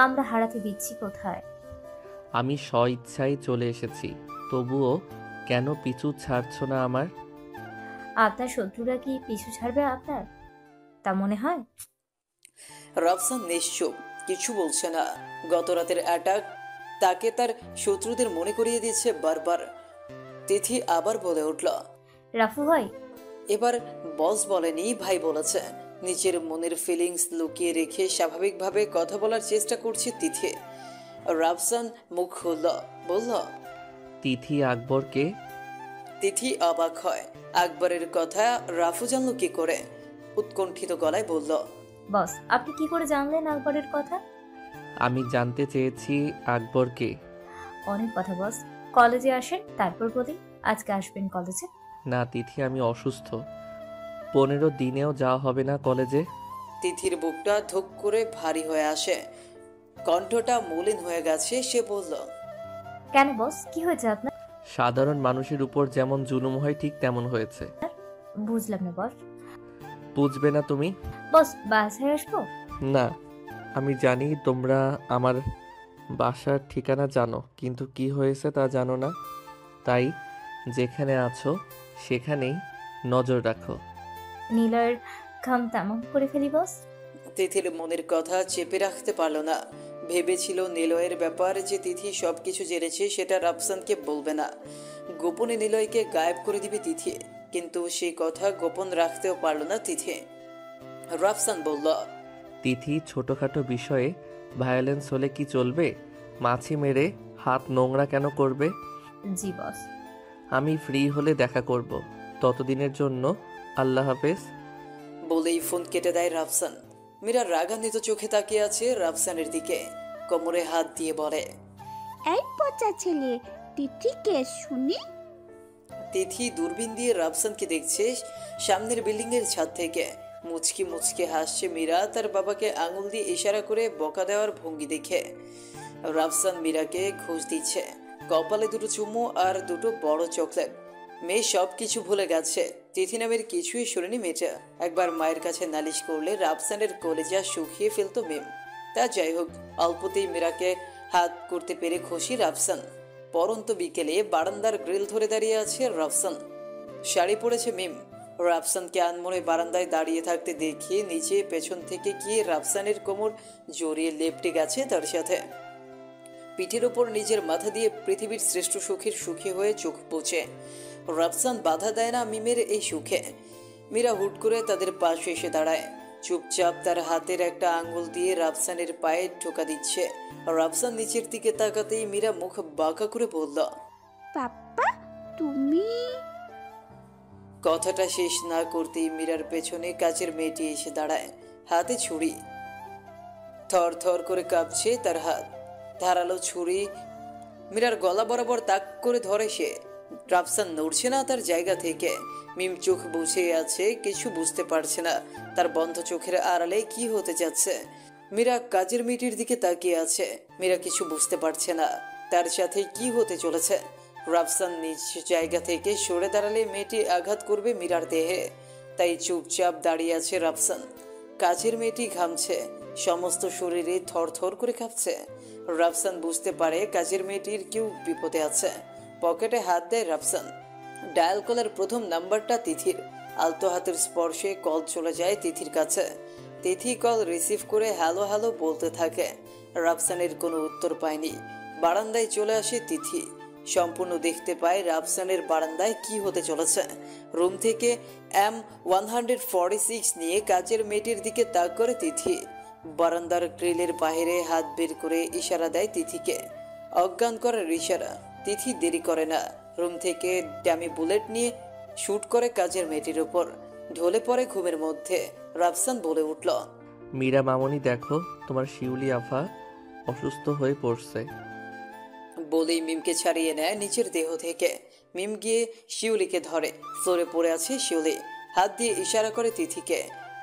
আমরা হারাতে দিচ্ছি কোথায়? আমি স্বইচ্ছায় চলে এসেছি, তবুও কেন পিছু ছাড়ছো না আমার? আপনার শত্রুরা কি পিছু ছাড়বে আপনার, তা মনে হয়? রাফসান নিশ্চুপ, কিছু বলছে না। গত রাতের অ্যাটাক তাকে তার শত্রুদের মনে করিয়ে দিচ্ছে বারবার। তিথি আবার বলে উঠল, রাফু ভাই। এবার বস বলেনি, ভাই বলেছে। নিজের মনের ফিলিংস লুকিয়ে রেখে স্বাভাবিকভাবে কথা বলার চেষ্টা করছে তিথি। রাফসান মুখ খুলল, বলল, তিথি আকবরকে? তিথি অবাক হয়। আকবরের কথা রাফু জানল কি করে? উৎকণ্ঠিত গলায় বলল, বস আপনি কি করে জানলেন আকবরের কথা? আমি জানতে চেয়েছি আকবরকে। অনেক কথা বস, কলেজে আসেন তারপর বলি। আজকে আসবেন কলেজে? না তিথি, আমি অসুস্থ। 15 দিনেও যাওয়া হবে না কলেজে। তিথির বুকটা ধুক করে ভারী হয়ে আসে, কণ্ঠটা মলিন হয়ে গেছে। সে বলল, কেন বস, কি হয়েছে আপনার? সাধারণ মানুষের উপর যেমন জুলুম হয় ঠিক তেমন হয়েছে। বুঝলাম না বস। বুঝবে না তুমি? বস বাসায় আসবো? না, আমি জানি তোমরা আমার বাসার ঠিকানা জানো, কিন্তু কি হয়েছে তা জানো না। তাই যেখানে আছো সেখানেই নজর রাখো। নীলয়ের খাম তামাম করে ফেলি বস। তিথির মনের কথা চেপে রাখতে পারল না। ভেবেছিল নিলয়ের ব্যাপার যে তিথি সবকিছু জেনেছে সেটা রাফসানকে বলবে না, গোপনে নিলয়কে গায়েব করে দিবে তিথি। কিন্তু সেই কথা গোপন রাখতেও পারল না তিথি। রাফসান বলল, তিথি, ছোটখাটো বিষয়ে ভায়োলেন্স হলে কি চলবে? মাছি মেরে হাত নোংরা কেন করবে? জি বস। আমি ফ্রি হলে দেখা করব, ততদিনের জন্য আল্লাহ হাফেজ। বলেই ফোন কেটে দেয় রাফসান। মীরা রাগান্বিত চোখে তাকিয়ে আছে রাফসানের দিকে, কোমরে হাত দিয়ে বলে, এই পচা ছেলে, তিথি কে শুনি? তিথি দূরবীন দিয়ে রাফসানকে দেখছে সামনের বিল্ডিং এর ছাদ থেকে। মুচকি মুচকি হাসছে মীরা তার বাবাকে আঙুল দিয়ে ইশারা করে বকা দেওয়ার ভঙ্গি দেখে। রাফসান মীরাকে ঘুষ দিচ্ছে, কপালে দুটো চুমু আর দুটো বড় চকলেট। মেয়ে সব কিছু ভুলে গেছে, তিথি নামের কিছুই শুনেনি মেয়েটা। একবার মায়ের কাছে নালিশ করলে রাফসানের কলেজা শুকিয়ে ফেলতো মিম। তা যাই হোক, অল্পতেই মীরাকে হাত করতে পেরে খুশি রাফসান। পরন্ত বিকেলে বারান্দার গ্রিল ধরে দাঁড়িয়ে আছে রাফসান, শাড়ি পরেছে মিম। রাফসানকে আনমনে বারান্দায় দাঁড়িয়ে থাকতে দেখে নিচে পেছন থেকে গিয়ে রাফসানের কোমর জড়িয়ে লেপটে গেছে তার সাথে। পিঠের ওপর নিজের মাথা দিয়ে পৃথিবীর শ্রেষ্ঠ সুখের সুখী হয়ে চোখ পুছে। রাফসান বাধা দেয় না মিমের এই সুখে। মীরা হুট করে তাদের পাশে এসে দাঁড়ায়, চুপচাপ তার হাতের একটা আঙ্গুল দিয়ে রাফসানের পায়ে ঠোকা দিচ্ছে। রাফসান নিচের দিকে তাকাতেই মীরা মুখ বাঁকা করে বলল, পাপ্পা তুমি? কথাটা শেষ না করতেই মীরার পেছনে কাচের মেয়েটি এসে দাঁড়ায়, হাতে ছুরি। থর থর করে কাঁপছে তার হাত। ধারালো ছুরি মীরার গলা বরাবর তাক করে ধরে সে। রাফসান নড়ছে না তার জায়গা থেকে। মিম চোখ বুঝে আছে, কিছু বুঝতে পারছে না তার বন্ধ চোখের আড়ালে কি হতে যাচ্ছে। মীরা কাজের মেয়েটির দিকে তাকিয়ে আছে, মীরা কিছু বুঝতে পারছে না তার সাথে কি হতে চলেছে। রাফসান নিজ জায়গা থেকে সরে দাঁড়ালে মেয়েটি আঘাত করবে মীরার দেহে, তাই চুপচাপ দাঁড়িয়ে আছে রাফসান। কাজের মেয়েটি ঘামছে, সমস্ত শরীরে থরথর করে কাঁপছে। রাফসান বুঝতে পারে কাজের মেয়েটির কেউ বিপদে আছে। পকেটে হাত দেয় রাফসান। ডায়াল কলের প্রথম নাম্বারটা তিথির। আলতো হাতের স্পর্শে কল চলে যায় তিথির কাছে। তিথি কল রিসিভ করে হ্যালো হ্যালো বলতে থাকে। রাফসানের কোনো উত্তর পায়নি। বারান্দায় চলে আসে তিথি। সম্পূর্ণ দেখতে পায় রাফসানের বারান্দায় কি হতে চলেছে। রুম থেকে M146 নিয়ে কাজের মেয়েটির দিকে তাক করে তিথি। বারান্দার গ্রিলের বাইরে হাত বের করে ইশারা দেয় তিথিকে, অজ্ঞান করার ইশারা। তিথি দেরি করে না, রুম থেকে ড্যামি বুলেট নিয়ে শুট করে কাজের মেয়েটির উপর। ঢলে পড়ে ঘুমের মধ্যে। রাফসান বলে উঠল, মীরা মামনি, দেখো তোমার শিউলি আফা অসুস্থ হয়ে পড়ছে। বলেই মিমকে ছাড়িয়ে নেয় নিচের দেহ থেকে। মিম গিয়ে শিউলিকে ধরে। ফ্লোরে পড়ে আছে শিউলি, হাত দিয়ে ইশারা করে তিথিকে।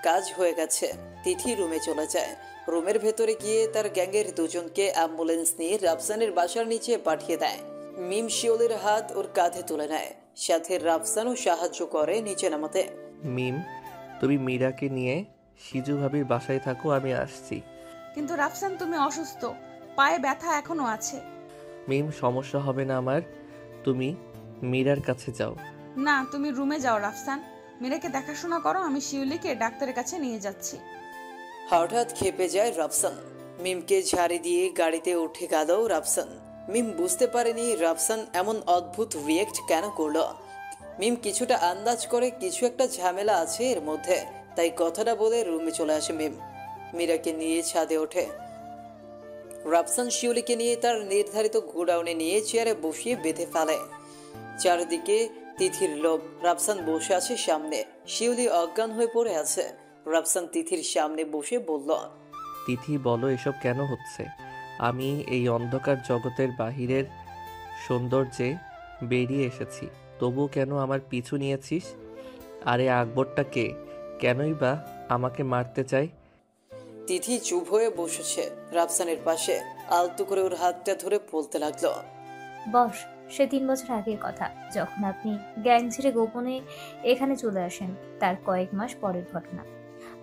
কাজ হয়ে গেছে। তিথি রুমে চলে যায়। রুমের ভেতরে গিয়ে তার গ্যাংয়ের দুজনকে অ্যাম্বুলেন্স নিয়ে রাফসানের বাসার নিচে পাঠিয়ে দেয়। মিম শিউলির হাত ওর কাঁধে তুলে নেয়, সাথে রাফসানও সাহায্য করে নিচে নামাতে। মিম, তুমি মীরাকে নিয়ে সিজু ভাবির বাসায় থাকো, আমি আসছি। কিন্তু রাফসান, তুমি অসুস্থ, পায়ে ব্যথা এখনো আছে। মিম, সমস্যা হবে না আমার, তুমি মীরার কাছে যাও। না, তুমি রুমে যাও রাফসান, মীরাকে দেখাশোনা করো, আমি শিউলিকে ডাক্তারের কাছে নিয়ে যাচ্ছি। হঠাৎ খেপে যায় রাফসান। মিমকে ঝাড়ি দিয়ে গাড়িতে উঠে গেল রাফসান। মিম বুঝতে পারেনি রাফসান এমন অদ্ভুত রিয়েক্ট কেন করলো। মিম কিছুটা আন্দাজ করে কিছু একটা ঝামেলা আছে এর মধ্যে, তাই কথাটা বলে রুমে চলে আসে মিম। মীরাকে নিয়ে ছাদে ওঠে। রাফসান শিউলিকে নিয়ে তার নির্ধারিত গোডাউনে নিয়ে চেয়ারে বসিয়ে বেঁধে ফেলে। চারদিকে তিথির লোক। রাফসান বসে আছে সামনে, শিউলি অজ্ঞান হয়ে পড়ে আছে। রাফসান তিথির সামনে বসে বলল, তিথি, বলো এসব কেন হচ্ছে? আমি এই অন্ধকার জগতের বাহিরের সৌন্দর্যে বেরিয়ে এসেছি, তবু কেন আমার পিছু নিয়েছিস? আরে আকবরটা কে? কেনই বা আমাকে মারতে চাই? তিথি চুপ হয়ে বসেছে রাফসানের পাশে। আলতো করে ওর হাতটা ধরে বলতে লাগলো, বস, সে 3 বছর আগের কথা, যখন আপনি গ্যাং ছেড়ে গোপনে এখানে চলে আসেন। তার কয়েক মাস পরের ঘটনা।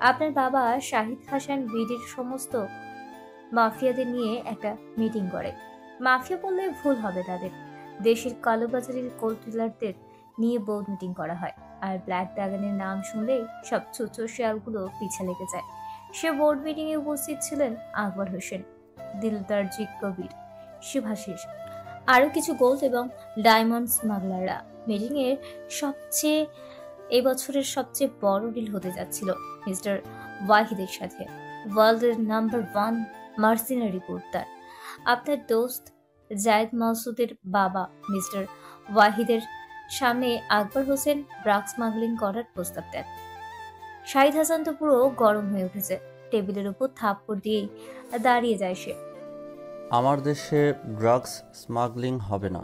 আপনার বাবা শাহিদ হাসান বিডির সমস্ত মাফিয়াদের নিয়ে একটা মিটিং করে। মাফিয়া বললে ভুল হবে, তাদের দেশের কালোবাজারের কোল্টিলারদের নিয়ে বোর্ড মিটিং করা হয়। আর ব্ল্যাক ড্রাগনের নাম শুনলেই সব ছোট শেয়ালগুলো পিছে লেগে যায়। সে বোর্ড মিটিংয়ে উপস্থিত ছিলেন আকবর হোসেন, দিলদারজি কবির, শুভাশিস, আরও কিছু গোল্ড এবং ডায়মন্ড স্মাগলাররা। মিটিংয়ের এবছরের সবচেয়ে বড় ডিল হতে যাচ্ছিল মিস্টার ওয়াহিদের সাথে, ওয়ার্ল্ডের নাম্বার 1 মার্সিনারি পোর্টার। আপনার দোস্ত জায়েদ মাসুদের বাবা মিস্টার ওয়াহিদের সামনে আকবর হোসেন ড্রাগ স্মাগলিং করার প্রস্তাব দেন। শাহিদ হাসান তো পুরো গরম হয়ে উঠেছে, টেবিলের উপর থাপ্পড় দিয়েই দাঁড়িয়ে যায় সে। আমার দেশে ড্রাগস স্মাগলিং হবে না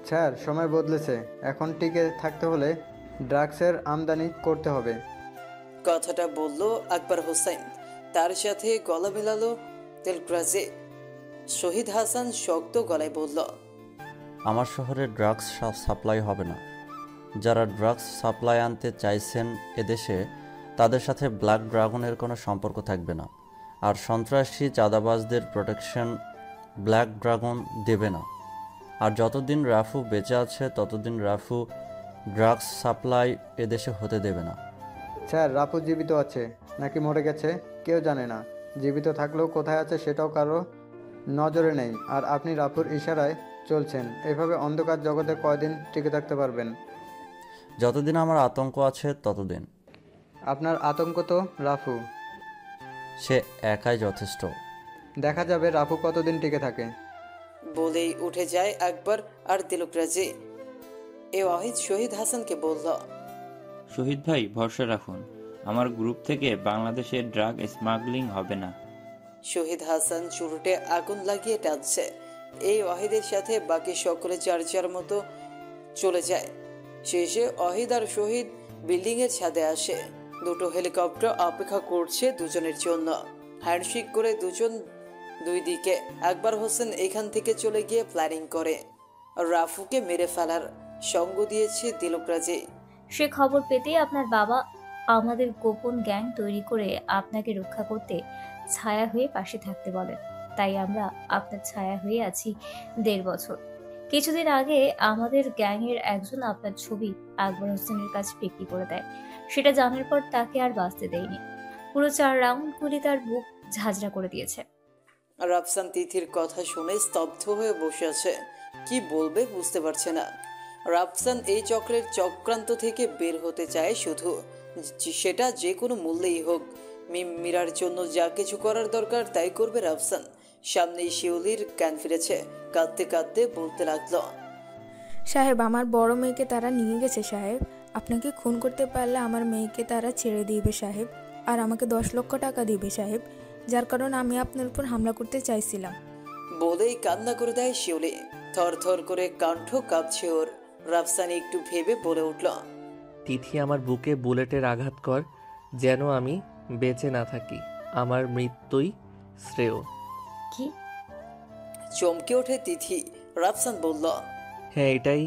স্যার। সময় বদলেছে, এখন টিকে থাকতে হলে ড্রাগসের আমদানি করতে হবে। কথাটা বলল আকবর হোসেন। তার সাথে গলা মেলালো তেলগ্রাজে। শহীদ হাসান শক্ত গলায় বলল, আমার শহরে ড্রাগস সাপ্লাই হবে না। যারা ড্রাগস সাপ্লাই আনতে চাইছেন এদেশে, তাদের সাথে ব্ল্যাক ড্রাগনের কোনো সম্পর্ক থাকবে না। আর সন্ত্রাসী চাঁদাবাজদের প্রোটেকশন ব্ল্যাক ড্রাগন দেবে না। আর যতদিন রাফু বেঁচে আছে ততদিন রাফু ড্রাগস সাপ্লাই এদেশে হতে দেবে না। স্যার, রাফু জীবিত আছে নাকি মরে গেছে কেউ জানে না। জীবিত থাকলেও কোথায় আছে সেটাও কারো নজরে নেই। আর আপনি রাফুর ইশারায় চলছেন। এভাবে অন্ধকার জগতে কয়দিন টিকে থাকতে পারবেন? যতদিন আমার আতঙ্ক আছে ততদিন। আপনার আতঙ্ক তো রাফু। সে একাই যথেষ্ট। দেখা যাবে রাফু কতদিন টিকে থাকে। বলেই উঠে যায় আকবর আর তিলকরাজি। ওয়াহিদ শহীদ হাসানকে বলল, শহীদ ভাই, ভরসা রাখুন, আমার গ্রুপ থেকে বাংলাদেশে ড্রাগ স্মাগলিং হবে না। শহীদ হাসান চুরুটে আগুন লাগিয়ে টানছে। এই ওয়াহিদের সাথে বাকি সকলে যার যার মতো চলে যায়। শেষে ওয়াহিদ আর শহীদ বিল্ডিং এর ছাদে আসে। দুটো হেলিকপ্টার অপেক্ষা করছে দুজনের জন্য। হ্যান্ডশেক করে দুজন দুই দিকে। আকবর হোসেন এখান থেকে চলে গিয়ে প্ল্যানিং করে রাফুকে মেরে ফেলার। সঙ্গ দিয়েছে তিলকরাজি। সে খবর পেতেই আপনার বাবা আমাদের গোপন গ্যাং তৈরি করে আপনাকে রক্ষা করতে ছায়া হয়ে পাশে থাকতে বলেন। তাই আমরা আপনার ছায়া হয়ে আছি 1.5 বছর। কিছুদিন আগে আমাদের গ্যাংয়ের একজন আপনার ছবি আকবর হোসেনের কাছে বিক্রি করে দেয়। সেটা জানার পর তাকে আর বাঁচতে দেয়নি। পুরো 4 রাউন্ড গুলি তার বুক ঝাঁঝরা করে দিয়েছে। রাফসান তিথির কথা শুনে স্তব্ধ হয়ে বসে আছে। কি বলবে বুঝতে পারছে না। রাফসান এই চক্রের চক্রান্ত থেকে বের হতে চায় শুধু, সেটা যে কোনো মূল্যেই হোক। মীরার জন্য যা কিছু করার দরকার তাই করবে রাফসান। সামনেই শিউলির কান ফিরেছে। কাঁদতে কাঁদতে বলতে লাগলো, সাহেব, আমার বড় মেয়েকে তারা নিয়ে গেছে সাহেব। আপনাকে খুন করতে পারলে আমার মেয়েকে তারা ছেড়ে দিবে সাহেব, আর আমাকে 10 লক্ষ টাকা দিবে সাহেব, যার কারণে আমি আপনার উপর হামলা করতে চাইছিলাম। বলেই কান্না করে দেয় শিউলি। থর থর করে কণ্ঠ কাঁপছে ওর। রাফসান একটু ভেবে বলে উঠল, তিথি, আমার বুকে বুলেটের আঘাত কর, যেন আমি বেঁচে না থাকি। আমার মৃত্যুই শ্রেয়। কি? চমকে ওঠে তিথি। রাফসান বলল, হ্যাঁ, এটাই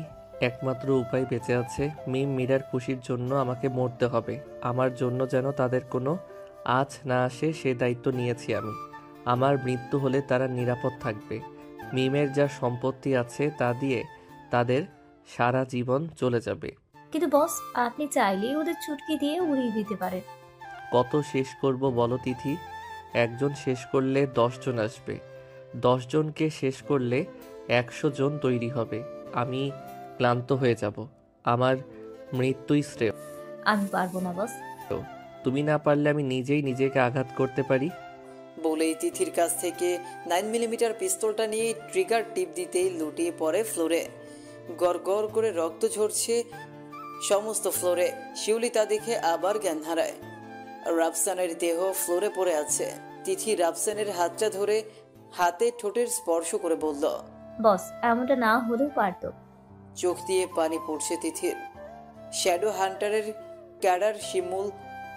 একমাত্র উপায় বেঁচে আছে। মীরার খুশির জন্য আমাকে মরতে হবে। আমার জন্য যেন তাদের কোনো আঁচ না আসে সে দায়িত্ব নিয়েছি আমি। আমার মৃত্যু হলে তারা নিরাপদ থাকবে। মিমের যা সম্পত্তি আছে তা দিয়ে তাদের সারা জীবন চলে যাবে। কিন্তু বস, আপনি চাইলেই ওদের চুটকি দিয়ে উড়িয়ে দিতে পারেন। কত শেষ করব বলো তিথি? একজন শেষ করলে 10 জন আসবে। 10 জনকে শেষ করলে 100 জন তৈরি হবে। আমি ক্লান্ত হয়ে যাব। আমার মৃত্যুই শ্রেয়। আমি পারবো না বস। তুমি না পারলে আমি নিজেই নিজেকে আঘাত করতে পারি। বলেই তিথির কাছ থেকে 9mm পিস্তলটা নিয়ে ট্রিগার টিপ দিতেই লুটিয়ে পড়ে ফ্লোরে। গড় গড় করে রক্ত ঝরছে সমস্ত ফ্লোরে। শিউলি তা দেখে আবার জ্ঞান হারায়। রাফসানের দেহ ফ্লোরে পড়ে আছে। তিথি রাফসানের হাতটা ধরে হাতে ঠোঁটের স্পর্শ করে বলল, বস, এমনটা না হলেও পারতো। চোখ দিয়ে পানি পড়ছে তিথির। শ্যাডো হান্টারের ক্যাডার শিমুল,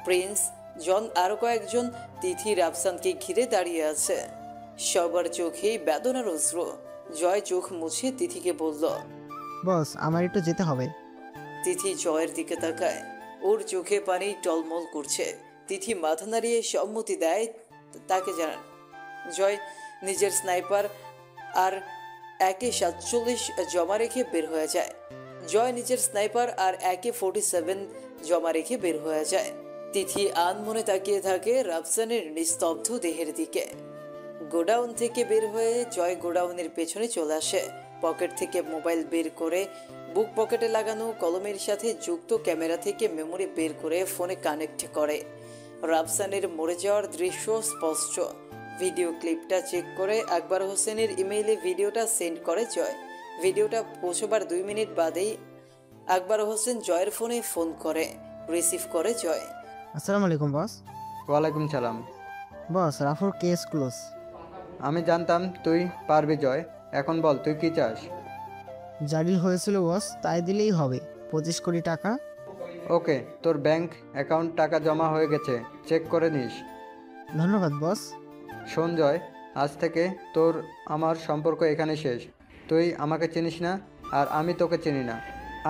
প্রিন্স, জন আরো কয়েকজন তিথি রাফসানকে ঘিরে দাঁড়িয়ে আছে। সবার চোখেই বেদনার অশ্রু। জয় চোখ মুছে তিথিকে বলল, বস আমার একটু যেতে হবে। তিথি জয়ের দিকে তাকায়, ওর চোখে পানি টলমল করছে। তিথি মাথা নাড়িয়ে সম্মতি দেয় তাকে জানান। জয় নিজের স্নাইপার আর AK-47 জমা রেখে বের হয়ে যায়। জমা রেখে বের হয়ে যায়। তিথি আনমনে তাকিয়ে থাকে রাফসানের নিস্তব্ধ দেহের দিকে। গোডাউন থেকে বের হয়ে জয় গোডাউনের পেছনে চলে আসে। পকেট থেকে মোবাইল বের করে বুক পকেটে লাগানো কলমের সাথে যুক্ত ক্যামেরা থেকে মেমোরি বের করে ফোনে কানেক্ট করে। রাফসানের মরে যাওয়ার দৃশ্য স্পষ্ট। ভিডিও ক্লিপটা চেক করে আকবর হোসেনের ইমেইলে ভিডিওটা সেন্ড করে জয়। ভিডিওটা পৌঁছবার 2 মিনিট বাদেই আকবর হোসেন জয়ের ফোনে ফোন করে। রিসিভ করে জয়। আসসালামু আলাইকুম বস। ওয়ালাইকুম সালাম। বস রাফুর কেস ক্লোজ। আমি জানতাম তুই পারবি জয়। এখন বল তুই কি চাস? জারিল হয়েছিল বস, তাই দিলেই হবে। 25 কোটি টাকা। ওকে, তোর ব্যাংক অ্যাকাউন্ট টাকা জমা হয়ে গেছে, চেক করে নিস। ধন্যবাদ বস। শোন জয়, আজ থেকে তোর আমার সম্পর্ক এখানে শেষ। তুই আমাকে চিনিস না আর আমি তোকে চিনি না।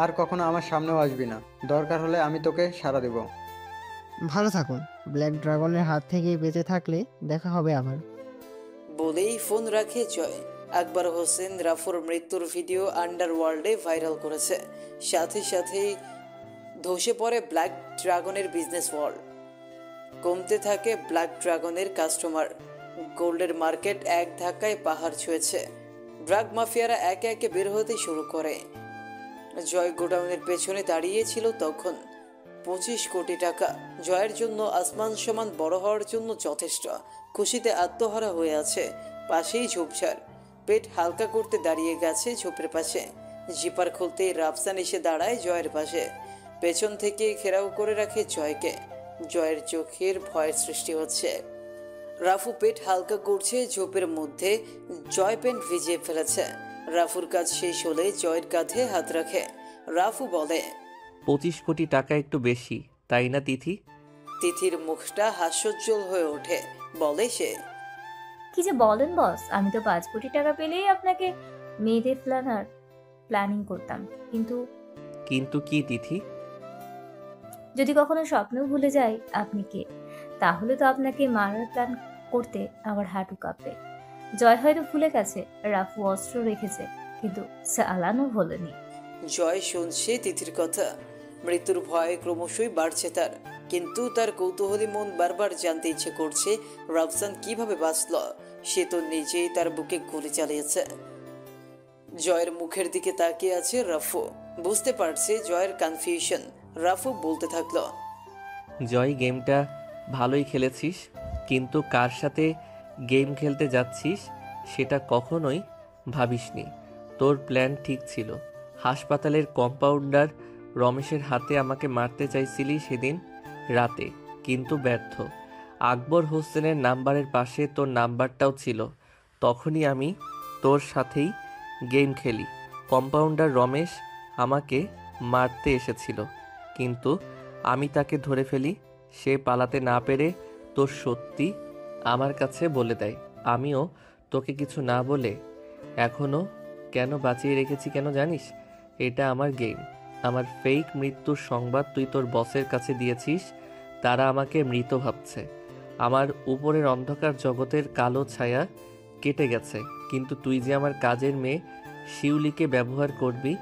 আর কখনো আমার সামনেও আসবি না। দরকার হলে আমি তোকে সাড়া দেব। ভালো থাকুন। ব্ল্যাক ড্রাগনের হাত থেকে বেঁচে থাকলে দেখা হবে আবার। বলেই ফোন রাখে জয়। আকবর হোসেন রাফুর মৃত্যুর ভিডিও আন্ডারওয়ার্ল্ডে ভাইরাল করেছে। সাথে সাথেই ধসে পড়ে ব্ল্যাক ড্রাগনের বিজনেস ওয়ার্ল্ড। কমতে থাকে ব্ল্যাক ড্রাগনের কাস্টমার। গোল্ডের মার্কেট এক ধাক্কায় পাহাড় ছুঁয়েছে। ড্রাগ মাফিয়ারা একে একে বের হতে শুরু করে। জয় গোডাউনের পেছনে দাঁড়িয়েছিল তখন। 25 কোটি টাকা জয়ের জন্য আসমান সমান বড় হওয়ার জন্য যথেষ্ট। খুশিতে আত্মহারা হয়ে আছে। পাশেই ঝোপঝাড়। পেট হালকা করতে দাঁড়িয়ে গেছে ঝোপের পাশে। জিপার খুলতেই রাফসান এসে দাঁড়ায় জয়ের পাশে। পেছন থেকে ঘেরাও করে রাখে জয়কে। জয়ের চোখের ভয়ের সৃষ্টি হচ্ছে। রাফু পেট হালকা করছে ঝোপের মধ্যে। জয় প্যান্ট ভিজিয়ে ফেলেছে। রাফুর কাজ শেষ হলে জয়ের কাঁধে হাত রাখে। রাফু বলে, 25 কোটি টাকা একটু বেশি, তাই না তিথি? তিথির মুখটা হাস্যোজ্জ্বল হয়ে ওঠে। বলে সে, কি যে বলেন বস, আমি তো 5 কোটি টাকা পেলেই আপনাকে মেয়েদের প্ল্যানিং করতাম। কিন্তু কিন্তু কি তিথি? যদি কখনো স্বপ্নও ভুলে যাই আপনি কে, তাহলে তো আপনাকে মারার প্ল্যান করতে আমার হাঁটু কাঁপে। জয় হয়তো ভুলে গেছে রাফু অস্ত্র রেখেছে, কিন্তু চালানো ভোলেনি। জয় শুনছে তিথির কথা। মৃত্যুর ভয় ক্রমশই বাড়ছে তার। কিন্তু তার কৌতূহলী মন বারবার জানতে ইচ্ছে করছে রাফসান কিভাবে বাঁচল। সে তো নিজেই তার বুকে গুলি চালিয়েছে। জয়ের মুখের দিকে তাকিয়ে আছে রাফু। বুঝতে পারছে জয়ের কনফিউশন। রাফু বলতে থাকলো, জয় গেমটা ভালোই খেলেছিস, কিন্তু কার সাথে গেম খেলতে যাচ্ছিস সেটা কখনোই ভাবিসনি। তোর প্ল্যান ঠিক ছিল। হাসপাতালের কম্পাউন্ডার রমেশের হাতে আমাকে মারতে চাইছিলি সেদিন রাতে, কিন্তু ব্যর্থ। আকবর হোসেনের নাম্বারের পাশে তোর নাম্বারটাও ছিল। তখনই আমি তোর সাথেই গেম খেলি। কম্পাউন্ডার রমেশ আমাকে মারতে এসেছিল, কিন্তু আমি তাকে ধরে ফেলি। সে পালাতে না পেরে তোর সত্যি আমার কাছে বলে দেয়। আমিও তোকে কিছু না বলে এখনও কেন বাঁচিয়ে রেখেছি কেন জানিস? এটা আমার গেম। আমার ফেক মৃত্যুর সংবাদ তুই তোর বসের কাছে দিয়েছিস। তারা আমাকে মৃত ভাবছে। আমার উপরের অন্ধকার জগতের কালো ছায়া কেটে গেছে, কিন্তু তুই যে আমার কাজের মেয়ে শিউলিকে ব্যবহার করবি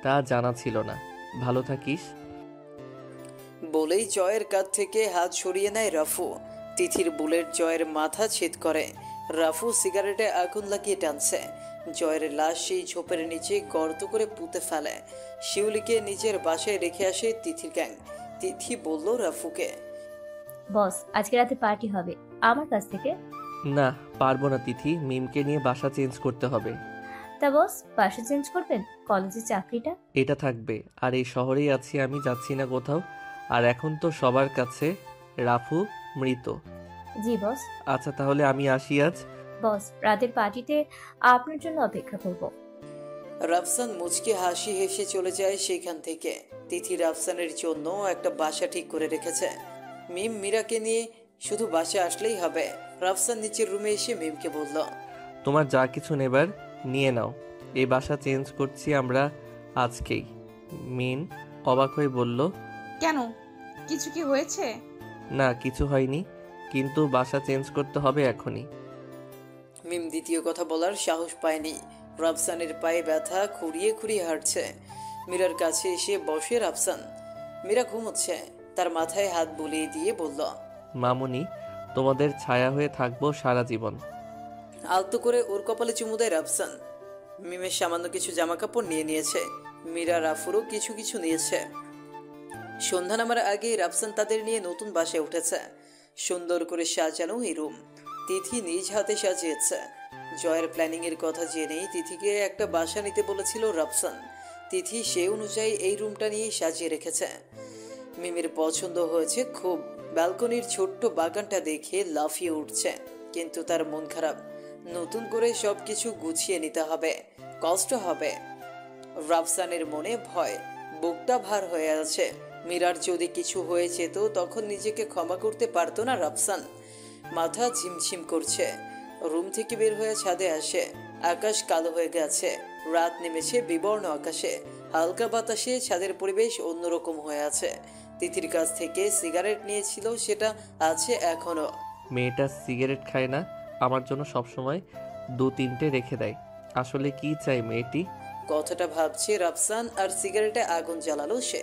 তা জানা ছিল না। ভালো থাকিস। বলেই জয়ের কাঁধ থেকে হাত সরিয়ে নেয় রাফু। তিথির বুলেট জয়ের মাথা ছেদ করে। রাফু সিগারেটে আগুন লাগিয়ে টানছে। জয়ের লাশ সেই ঝোপের নিচে গর্ত করে পুঁতে ফেলে। শিউলিকে নিজের বাসায় রেখে আসে তিথির গ্যাং। তিথি বলল রাফুকে, বস আজকে রাতে পার্টি হবে আমার কাছ থেকে। না, পারবো না তিথি, মিমকে নিয়ে বাসা চেঞ্জ করতে হবে। তা বস বাসা চেঞ্জ করবেন? কলেজের চাকরিটা? এটা থাকবে। আর এই শহরেই আছি আমি, যাচ্ছি না কোথাও। আর এখন তো সবার কাছে রাফু মৃত। জি বস। আচ্ছা তাহলে আমি আসি আজ। বস রাতের পার্টিতে আপনার জন্য অপেক্ষা করব। রাফসান মুচকি হাসি হেসে চলে যায় সেখান থেকে। তিথি রাফসানের জন্য একটা বাসা ঠিক করে রেখেছে। মিম মীরাকে নিয়ে শুধু বাসে আসলেই হবে। রাফসান নিচের রুমে এসে মিমকে বলল, তোমার যা কিছু নেবার নিয়ে নাও, এই বাসা চেঞ্জ করছি আমরা আজকেই। মিন অবাক হয়ে বলল, কেন, কিছু কি হয়েছে? না কিছু হয়নি, কিন্তু বাসা চেঞ্জ করতে হবে এখনই। মিম দ্বিতীয় কথা বলার সাহস পায়নি। রাফসানের পায়ে ব্যথা, খুঁড়িয়ে খুঁড়িয়ে হাঁটছে। মীরার কাছে এসে বসে রাফসান। মীরা ঘুমোচ্ছে, তার মাথায় হাত বুলিয়ে দিয়ে বলল, মামুনি, তোমাদের ছায়া হয়ে থাকবো সারা জীবন। আলতো করে ওর কপালে চুমু দেয় রাফসান। মিমের সামান্য কিছু জামা কাপড় নিয়ে নিয়েছে। মীরা রাফুরও কিছু কিছু নিয়েছে। সন্ধ্যা নামার আগে রাফসান তাদের নিয়ে নতুন বাসায় উঠেছে। সুন্দর করে সাজানো এই রুম তিথি নিজ হাতে সাজিয়েছে। জয়ের প্ল্যানিং এর কথা জেনেই তিথিকে একটা বাসা নিতে বলেছিল রাফসান। তিথি সেই অনুযায়ী এই রুমটা নিয়ে সাজিয়ে রেখেছে। মিমের পছন্দ হয়েছে খুব। ব্যালকনির ছোট্ট বাগানটা দেখে লাফিয়ে উঠছে, কিন্তু তার মন খারাপ। নতুন করে সবকিছু গুছিয়ে নিতে হবে, কষ্ট হবে। রাফসানের মনে ভয়, বুকটা ভার হয়ে আছে। মীরার যদি কিছু হয়ে যেত তখন নিজেকে ক্ষমা করতে পারতো না রাফসান। মাথা ঝিমঝিম করছে। রুম থেকে বের হয়ে ছাদে আসে। আকাশ কালো হয়ে গেছে, রাত নেমেছে বিবর্ণ আকাশে। হালকা বাতাসে ছাদের পরিবেশ অন্যরকম হয়ে আছে। তিথির কাছ থেকে সিগারেট নিয়েছিল, সেটা আছে এখনো। মেয়েটা সিগারেট খায় না, আমার জন্য সবসময় 2-3টে রেখে দেয়। আসলে কি চাই মেয়েটি? কথাটা ভাবছে রাফসান, আর সিগারেটে আগুন জ্বালালো সে।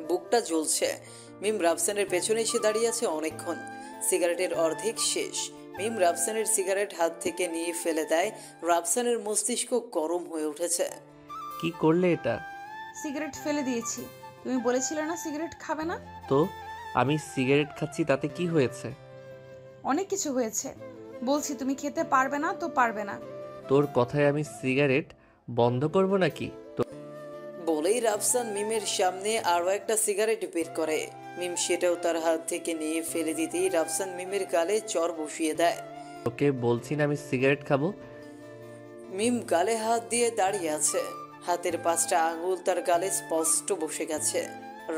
বুকটা জ্বলছে। মিম রাফসানের পেছনে এসে দাঁড়িয়ে আছে অনেকক্ষণ। সিগারেটের অর্ধেক শেষ। মিম রাফসানের সিগারেট হাত থেকে নিয়ে ফেলে দেয়। রাফসানের মস্তিষ্ক গরম হয়ে উঠেছে। কি করলে এটা? সিগারেট ফেলে দিয়েছি। তুমি বলেছিলে না সিগারেট খাবে না? তো আমি সিগারেট খাচ্ছি, তাতে কি হয়েছে? অনেক কিছু হয়েছে। বলছি তুমি খেতে পারবে না তো পারবে না। তোর কথায় আমি সিগারেট বন্ধ করব নাকি? বলেই রাফসান মিমের সামনে আরো একটা সিগারেট বের করে। মিম সেটাও তার হাত থেকে নিয়ে ফেলে দিতেই রাফসান মিমের গালে চড় বসিয়ে দেয়। ওকে বলছি না আমি সিগারেট খাবো। মিম গালে হাত দিয়ে দাঁড়িয়ে আছে। হাতের 5টা আঙুল তার গালে স্পষ্ট বসে গেছে।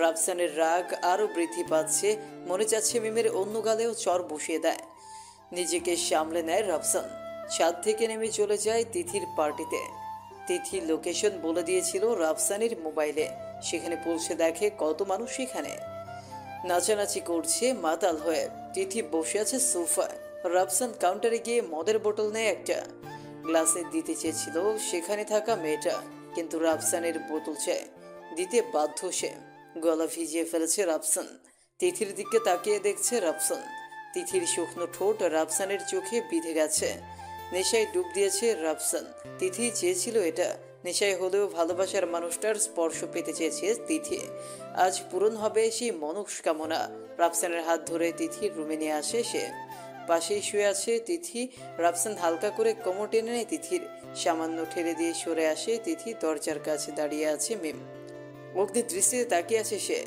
রাফসানের রাগ আরো বৃদ্ধি পাচ্ছে। মনে চাচ্ছে মিমের অন্য গালেও চড় বসিয়ে দেয়। নিজেকে সামলে নেয় রাফসান। ছাদ থেকে নেমে চলে যায় তিথির পার্টিতে। তিথি লোকেশন বলে দিয়েছিল রাফসানের মোবাইলে। সেখানে পৌঁছে দেখে কত মানুষ সেখানে নাচানাচি করছে মাতাল হয়ে। তিথি বসে আছে সোফায়। রাফসান কাউন্টারে গিয়ে মদের বোতল নেয় একটা। গ্লাসে দিতে চেয়েছিল সেখানে থাকা মেয়েটা, কিন্তু রাফসানের বোতল চায়। দিতে বাধ্য সে। গলা ভিজিয়ে ফেলেছে রাফসান। তিথির দিকে তাকিয়ে দেখছে রাফসান। তিথির শুকনো ঠোঁট রাফসানের চোখে বিঁধে গেছে। নেশায় ডুব দিয়েছে রাফসান। তিথি চেয়েছিল এটা। নেশায় হলেও ভালোবাসার মানুষটার স্পর্শ পেতে চেয়েছে তিথি। আজ পূরণ হবে সেই মনস্কামনা। রাফসানের হাত ধরে তিথির রুমে নিয়ে আসে সে। পাশেই শুয়ে আছে তিথি। রাফসান হালকা করে কোমর টেনে নেয় তিথির। সামান্য ঠেলে দিয়ে সরে আসে তিথি। দরজার কাছে দাঁড়িয়ে আছে মিম। অগ্নি দৃষ্টিতে তাকিয়ে আছে সে।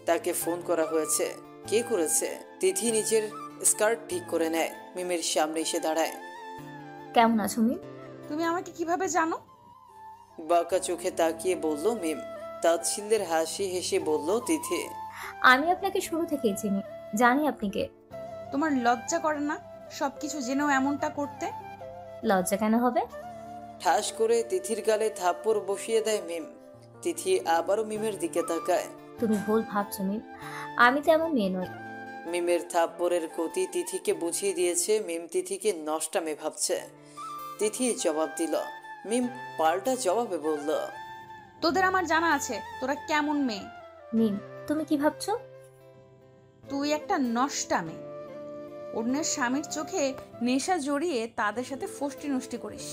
তাকে ফোন করা হয়েছে। কে করেছে? তিথি নিজের স্কার্ট ঠিক করে নেয়। মিমের সামনে এসে দাঁড়ায়। কেমন আছো মিম? তুমি আমাকে কিভাবে জানো? বাঁকা চোখে তাকিয়ে বলল মিম। তাচ্ছিল্যের হাসি হেসে বলল তিথি, আমি আপনাকে শুরু থেকেই চিনি, জানি আপনি কে। তোমার লজ্জা করে না সবকিছু জেনেও এমনটা করতে? লজ্জা কেন হবে? ঠাস করে তিথির গালে থাপ্পড় বসিয়ে দেয় মিম। তিথি আবারও মিমের দিকে তাকায়। তুমি ভুল ভাবছো মিম, আমি তেমন মেয়ে নই। মিমের থাপ্পড়ের গতি তিথিকে বুঝিয়ে দিয়েছে মিম তিথিকে নষ্টামে ভাবছে। তিথি জবাব দিল। মিম পাল্টা জবাবে বলল, তোদের আমার জানা আছে তোরা কেমন মেয়ে। মিম তুমি কি ভাবছো? তুই একটা নষ্টা মেয়ে। অন্যের স্বামীর চোখে নেশা জড়িয়ে তাদের সাথে ফষ্টি নষ্টি করিস।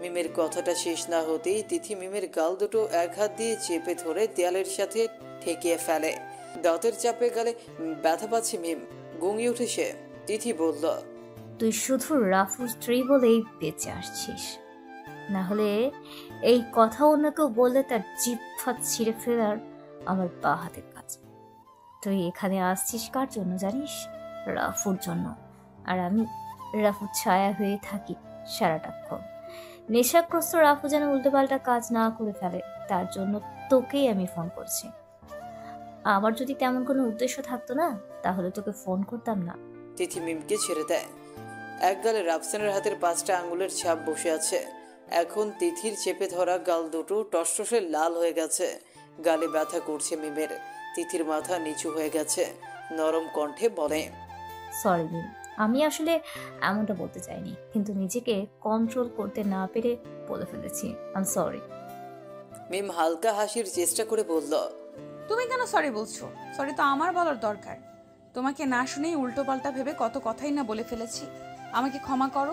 মিমের কথাটা শেষ না হতেই তিথি মিমের গাল দুটো এক হাত দিয়ে চেপে ধরে দেয়ালের সাথে ঠেকিয়ে ফেলে। দাঁতের চাপে গালে ব্যথা পাচ্ছে মিম। গুঙিয়ে উঠে সে। তিথি বলল, তুই শুধু রাফুর স্ত্রী বলেই বেঁচে আসছিস, না হলে এই কথা অন্য কেউ বললে তার জিহ্বা ছিঁড়ে ফেলার আমার বা হাতের কাজ। তুই এখানে আসছিস কার জন্য জানিস? রাফুর জন্য। আর আমি রাফুর ছায়া হয়ে থাকি সারাটাক্ষণ। নেশাগ্রস্ত রাফু যেন উল্টোপাল্টা কাজ না করে ফেলে, তার জন্য তোকেই আমি ফোন করছি। আমার যদি তেমন কোনো উদ্দেশ্য থাকতো না তাহলে তোকে ফোন করতাম না। তিথি মিমকে ছেড়ে দেয়। এক গালে রাফসানের হাতের 5টা আঙ্গুলের ছাপ বসে আছে। এখন তিথির চেপে ধরা গাল দুটো টসটসে লাল হয়ে গেছে। গালে ব্যথা করছে মিমের। তিথির মাথা নিচু হয়ে গেছে। নরম কণ্ঠে বলে, সরি মিম, আমি আসলে এমনটা বলতে চাইনি, কিন্তু নিজেকে কন্ট্রোল করতে না পেরে বলে ফেলেছি। I am sorry. মিম হালকা হাসির চেষ্টা করে বলল, তুমি কেন সরি বলছো? সরি তো আমার বলার দরকার। তোমাকে না শুনেই উল্টো পাল্টা ভেবে কত কথাই না বলে ফেলেছি। আমাকে ক্ষমা করো।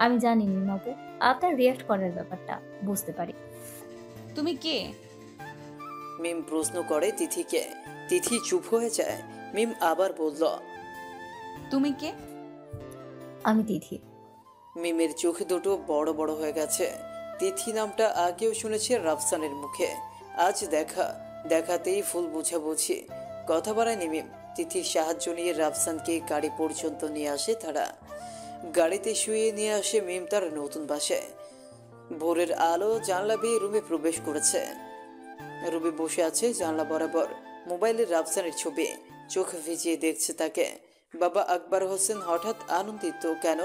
আমি জানি মিম আপু, আপনার রিয়াক্ট করার ব্যাপারটা বুঝতে পারি। তুমি কে? মিম প্রশ্ন করে তিথিকে। তিথি চুপ হয়ে যায়। মিম আবার বলল, তুমি কে? আমি তিথি। মিমের চোখ দুটো বড় বড় হয়ে গেছে। তিথি নামটা আগেও শুনেছে রাফসানের মুখে, আজ দেখাতেই ফুল বুঝাবুঝি। কথা বাড়ায়নি মিম। তিথির সাহায্য নিয়ে রাফসানকে গাড়ি পর্যন্ত নিয়ে আসে তারা। গাড়িতে শুয়ে নিয়ে আসে মিম তার নতুন বাসায়। ভোরের আলো জানলা বেয়ে রুমে প্রবেশ করেছে। রুমে বসে আছে জানলা বরাবর, মোবাইলে রাফসানের ছবি। চোখ ভিজিয়ে দেখছে তাকে। বাবা আকবর হোসেন হঠাৎ আনন্দিত কেন,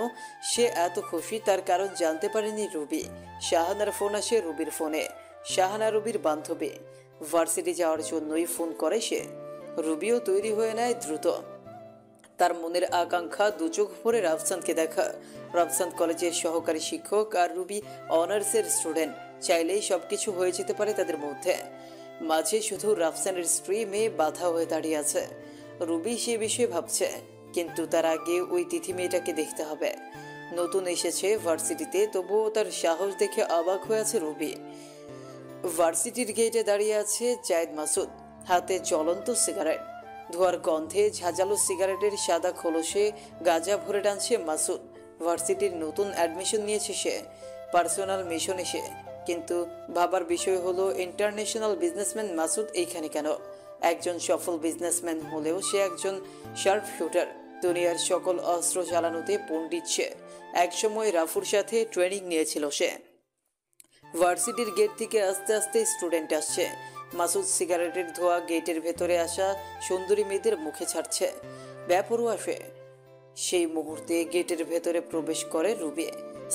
সে এত খুশি তার কারণ জানতে পারেনি রুবি। শাহানার ফোন আসে রুবির ফোনে। শাহানা রুবির বান্ধবী। ভার্সিটি যাওয়ার জন্যই ফোন করে সে। রুবিও তৈরি হয়ে নেয় দ্রুত। তার মনের আকাঙ্ক্ষা দু চোখ ভরে রাফসানকে দেখা। রাফসান কলেজের সহকারী শিক্ষক আর রুবি অনার্সের স্টুডেন্ট। চাইলেই সবকিছু হয়ে যেতে পারে তাদের মধ্যে। মাঝে শুধু রাফসানের স্ত্রী মেয়ে বাধা হয়ে দাঁড়িয়ে আছে। রুবি সে বিষয়ে ভাবছে, কিন্তু তার আগে ওই তিথি মেয়েটাকে দেখতে হবে। নতুন এসেছে ভার্সিটিতে, তবুও তার সাহস দেখে অবাক হয়ে আছে রুবি। ভার্সিটির গেটে দাঁড়িয়ে আছে জায়েদ মাসুদ, হাতে জ্বলন্ত সিগারেট। ধোয়ার গন্ধে ঝাঁঝালো সিগারেটের সাদা খোলসে গাঁজা ভরে টানছে মাসুদ। ভার্সিটির নতুন অ্যাডমিশন নিয়েছে সে, পার্সোনাল মিশনে সে। কিন্তু ভাবার বিষয় হলো, ইন্টারন্যাশনাল বিজনেসম্যান মাসুদ এইখানে কেন? একজন সফল বিজনেসম্যান হলেও সে একজন শার্প শুটার। দুনিয়ার সকল অস্ত্র চালানোতে পণ্ডিত সে। একসময় রাফুর সাথে ট্রেনিং নিয়েছিল সে। ভার্সিটির গেট থেকে আস্তে আস্তে স্টুডেন্ট আসছে। মাসুদ সিগারেটের ধোঁয়া গেটের ভেতরে আসা সুন্দরী মেয়েদের মুখে ছাড়ছে। বেপরোয়া সে। সেই মুহূর্তে গেটের ভেতরে প্রবেশ করে রুবি।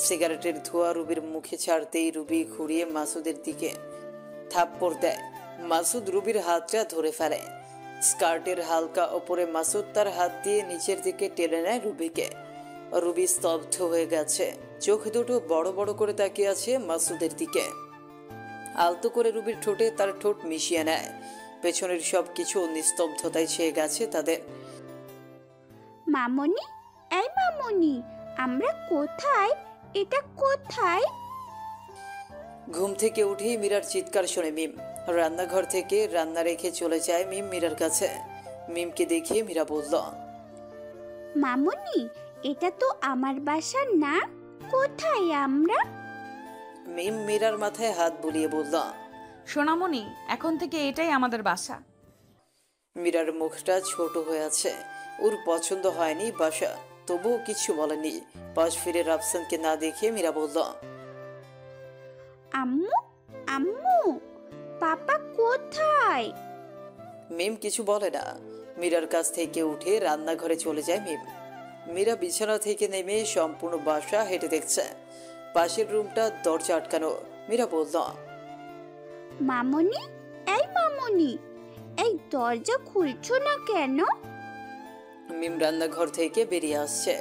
সিগারেটের ধোঁয়া রুবির মুখে ছাড়তেই রুবি ঘুরিয়ে মাসুদের দিকে থাপ্পড় দেয়। মাসুদ রুবির হাতটা ধরে ফেলে। স্কার্টের হালকা ওপরে মাসুদ তার হাত দিয়ে নিচের দিকে টেনে নেয় রুবিকে। রুবি স্তব্ধ হয়ে গেছে। চোখ দুটো বড় বড় করে তাকিয়ে আছে মাসুদের দিকে। আলতো করে রুবির ঠোঁটে তার ঠোঁট মিশিয়ে নেয়। পেছনের সব কিছু নিস্তব্ধতায় ছেয়ে গেছে তাদের। মামনি, এই মামনি, আমরা কোথায়? এটা কোথায়? ঘুম থেকে উঠেই মীরার চিৎকার শুনে মিম রান্নাঘর থেকে রান্না রেখে চলে যায় মিম মীরার কাছে। মিমকে দেখে মীরা বলল, মামনি, এটা তো আমার বাসা না। কোথায় আমরা? মিম মীরার মাথায় হাত বুলিয়ে বলল, সোনামণি, এখন থেকে এটাই আমাদের বাসা। মীরার মুখটা ছোট হয়ে আছে। ওর পছন্দ হয়নি বাসা, তবুও কিছু বলেনি। পাশ ফিরে রাফসানকে না দেখে মীরা বলল, আম্মু, আম্মু, পাপা কোথায়? মিম কিছু বলে না। মীরার কাছ থেকে উঠে রান্নাঘরে চলে যায় মিম। মীরা বিছানা থেকে নেমে সম্পূর্ণ বাসা হেঁটে দেখছে। পাশের রুমটা দরজা আটকানো। মীরা বলল, মামনি, এই মামনি, এই দরজা খুলছো না কেন? মিম রান্নাঘর থেকে বেরিয়ে আসছে।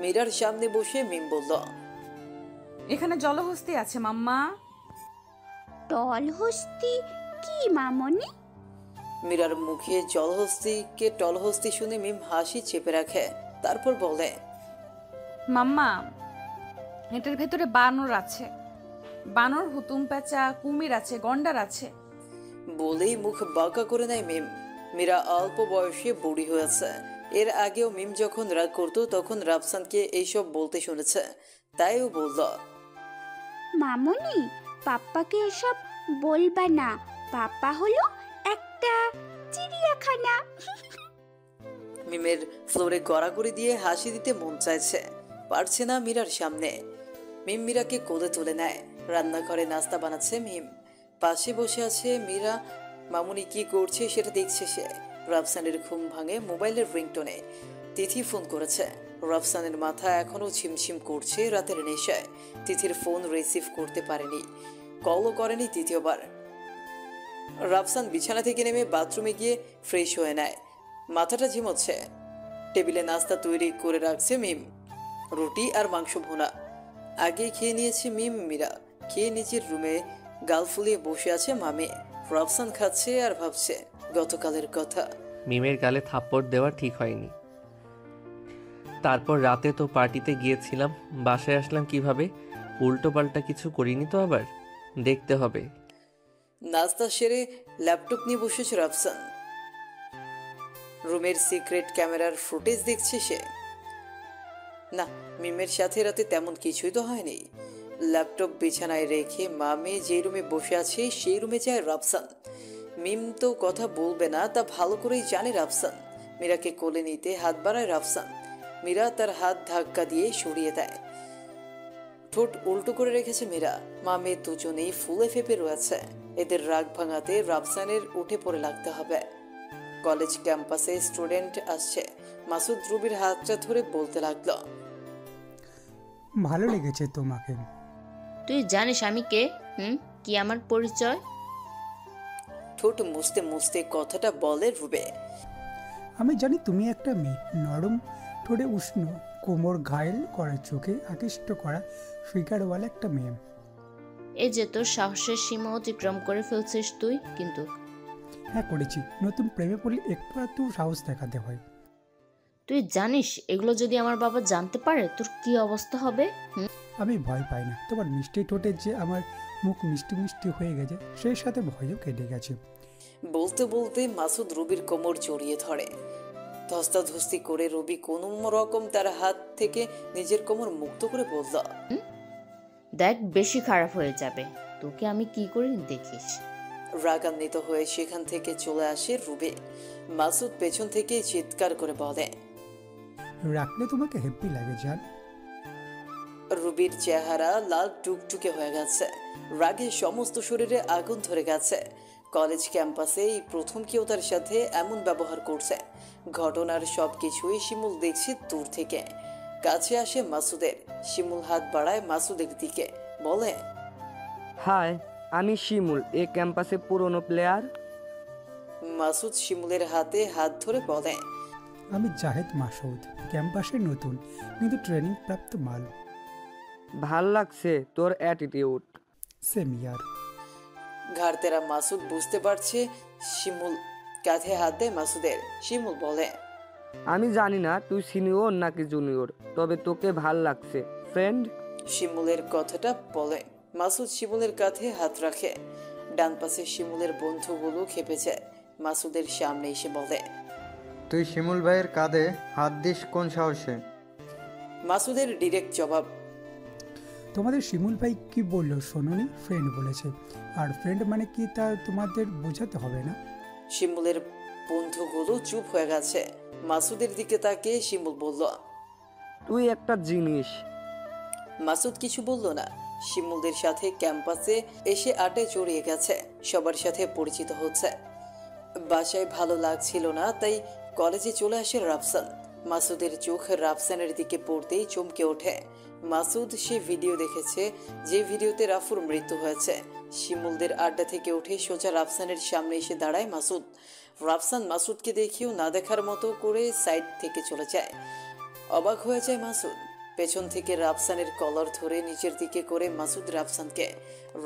মীরার সামনে বসে মিম বলল, এখানে জলহস্তি আছে মাম্মা। টলহস্তি কি মামনি? মীরার মুখে জলহস্তিকে টলহস্তি শুনে মিম হাসি চেপে রাখে। তারপর বলে, মাম্মা, এটার ভেতরে বানর আছে। বানর, হুতুম পেঁচা, কুমির আছে, গন্ডার আছে। বলেই মুখ বাঁকা করে নেয় মিম। মীরা অল্প বয়সে বুড়ি হয়েছে। এর আগেও মিম যখন রাগ করতো তখন রাফসানকে এইসব বলতে শুনেছে, তাইও বলল, মামনি, পাপ্পাকে এসব বলবা না। পাপ্পা হলো একটা চিড়িয়াখানা। মিমের ফ্লোরে গড়াগড়ি দিয়ে হাসি দিতে মন চাইছে, পারছে না মীরার সামনে। মিম মীরাকে কোলে তুলে নেয়। রান্নাঘরে নাস্তা বানাচ্ছে মিম। পাশে বসে আছে মীরা। মামুনি কি করছে সেটা দেখছে সে। রাফসানের ঘুম ভাঙে মোবাইলের রিংটোনে। তিথি ফোন করেছে। রাফসানের মাথা এখনো ছিমছিম করছে রাতের নেশায়। তিথির ফোন রিসিভ করতে পারেনি, কলও করেনি দ্বিতীয়বার। রাফসান বিছানা থেকে নেমে বাথরুমে গিয়ে ফ্রেশ হয়ে নেয়। মাথাটা ঝিমোচ্ছে। টেবিলে নাস্তা তৈরি করে রাখছে মিম, রুটি আর মাংস ভুনা। আগে খেয়ে নিয়েছে মিম, মীরা খেয়ে নিজের রুমে গাল ফুলিয়ে বসে আছে মামে। রাফসান খাচ্ছে আর ভাবছে গতকালের কথা। মিমের গালে থাপ্পড় দেওয়া ঠিক হয়নি। তারপর রাতে তো পার্টিতে গিয়েছিলাম, বাসায় আসলাম কিভাবে? উল্টো পাল্টা কিছু করিনি তো আবার? দেখতে হবে। নাস্তা সেরে ল্যাপটপ নিয়ে বসেছে রাফসান। রুমের সিক্রেট ক্যামেরার ফুটেজ দেখছে সে। না, মিমের সাথে রাতে তেমন কিছুই তো হয়নি। ল্যাপটপ বিছানায় রেখে মামে যে রুমে বসে আছে সেই রুমে যায় রাফসান। মিম তো কথা বলবে না তা ভালো করেই জানে রাফসান। মীরাকে কোলে নিতে হাত বাড়ায় রাফসান। মীরা তার হাত ধাক্কা দিয়ে সরিয়ে দেয়। ঠোঁট উল্টো করে রেখেছে মীরা। মামে দুজনেই ফুলে ফেপে রয়েছে। এদের রাগ ভাঙাতে রাফসানের উঠে পড়ে লাগতে হবে। কলেজ ক্যাম্পাসে স্টুডেন্ট আসছে। মাসুদ রুবির হাতটা ধরে বলতে লাগলো, ভালো লেগেছে তোমাকে। তুই জানিস আমি কে? কি আমার পরিচয়? ঠোঁট মুছতে মুছতে কথাটা বলে রুবে। আমি জানি তুমি একটা মেয়ে, নরম ঠোঁটে উষ্ণ, কোমর ঘায়েল করা চোখে আকৃষ্ট করা ফিগারওয়ালা একটা মেয়ে। এই যে তোর সাহসের সীমা অতিক্রম করে ফেলছিস তুই। কিন্তু হ্যাঁ করেছি, নতুন প্রেমে পড়লে একটু সাহস দেখাতে হয়। তুই জানিস এগুলো যদি আমার বাবা জানতে পারে তোর কি অবস্থা হবে? আমি ভয় পাই না, তোমার মিষ্টি ঠোঁটে যে আমার মুখ মিষ্টি মিষ্টি হয়ে গেছে সেই সাথে ভয়ও কেটে গেছে। বলতে বলতে মাসুদ রুবির কোমর জড়িয়ে ধরে। ধস্তাধস্তি করে রুবি কোনো রকম তার হাত থেকে নিজের কোমর মুক্ত করে বলল, দেখ বেশি খারাপ হয়ে যাবে, তোকে আমি কি করি দেখিস। রাগান্বিত হয়ে সেখান থেকে চলে আসে রুবি। মাসুদ পেছন থেকে চিৎকার করে বলে, রাখলে তোমাকে হ্যাপি লাগে জান। রুবির চেহারা লাল টুকটুকে হয়ে গেছে। রাগে সমস্ত শরীরে আগুন ধরে গেছে। কলেজ ক্যাম্পাসে এই প্রথম কেউ তার সাথে এমন ব্যবহার করছে। ঘটনার সবকিছুই শিমুল দেখছে দূর থেকে। কাছে আসে মাসুদের। শিমুল হাত বাড়ায় মাসুদের দিকে, বলে, হাই, আমি শিমুল, এ ক্যাম্পাসে পুরনো প্লেয়ার। মাসুদ শিমুলের হাতে হাত ধরে বলে, আমি জাহেদ মাসুদ, ক্যাম্পাসে নতুন কিন্তু ট্রেনিং প্রাপ্ত মাল। ভাল লাগছে তোর অ্যাটিটিউড। সেম ইয়ার। ঘাড়তেরা মাসুদ বুঝতে পারছে শিমুল। কাঁধে হাত দেয় মাসুদের। শিমুল বলে, আমি জানি না তুই সিনিয়র নাকি জুনিয়র, তবে তোকে ভাল লাগছে ফ্রেন্ড। শিমুলের কথাটা বলে মাসুদ শিমুলের কাঁধে হাত রাখে। ডান পাশে শিমুলের বন্ধুগুলো খেপে যায়। মাসুদের সামনে এসে বলে, তুই শিমুল ভাইয়ের কাঁধে হাত দিস কোন সাহসে? মাসুদের ডিরেক্ট জবাব, তোমাদের শিমুল ভাই কি বললো শোনোনি? ফ্রেন্ড বলেছে, আর ফ্রেন্ড মানে কি তা তোমাদের বোঝাতে হবে না। শিমুলের বন্ধুগুলো চুপ হয়ে গেছে। মাসুদের দিকে তাকিয়ে শিমুল বলল, তুই একটা জিনিস। মাসুদ কিছু বলল না। শিমুলদের সাথে ক্যাম্পাসে এসে আটে জড়িয়ে গেছে। সবার সাথে পরিচিত হচ্ছে। বাসায় ভালো লাগছিল না, তাই কলেজে চলে আসে রাফসান। মাসুদের চোখ রাফসানের দিকে পড়তেই চমকে ওঠে। মাসুদ সে ভিডিও দেখেছে যে ভিডিওতে রাফুর মৃত্যু হয়েছে। শিমুলদের আড্ডা থেকে উঠে সোজা রাফসানের সামনে এসে দাঁড়ায় মাসুদ। রাফসান মাসুদকে দেখেও না দেখার মতো করে সাইড থেকে চলে যায়। অবাক হয়ে যায় মাসুদ। পেছন থেকে রাফসানের কলার ধরে নিচের দিকে করে মাসুদ রাফসানকে।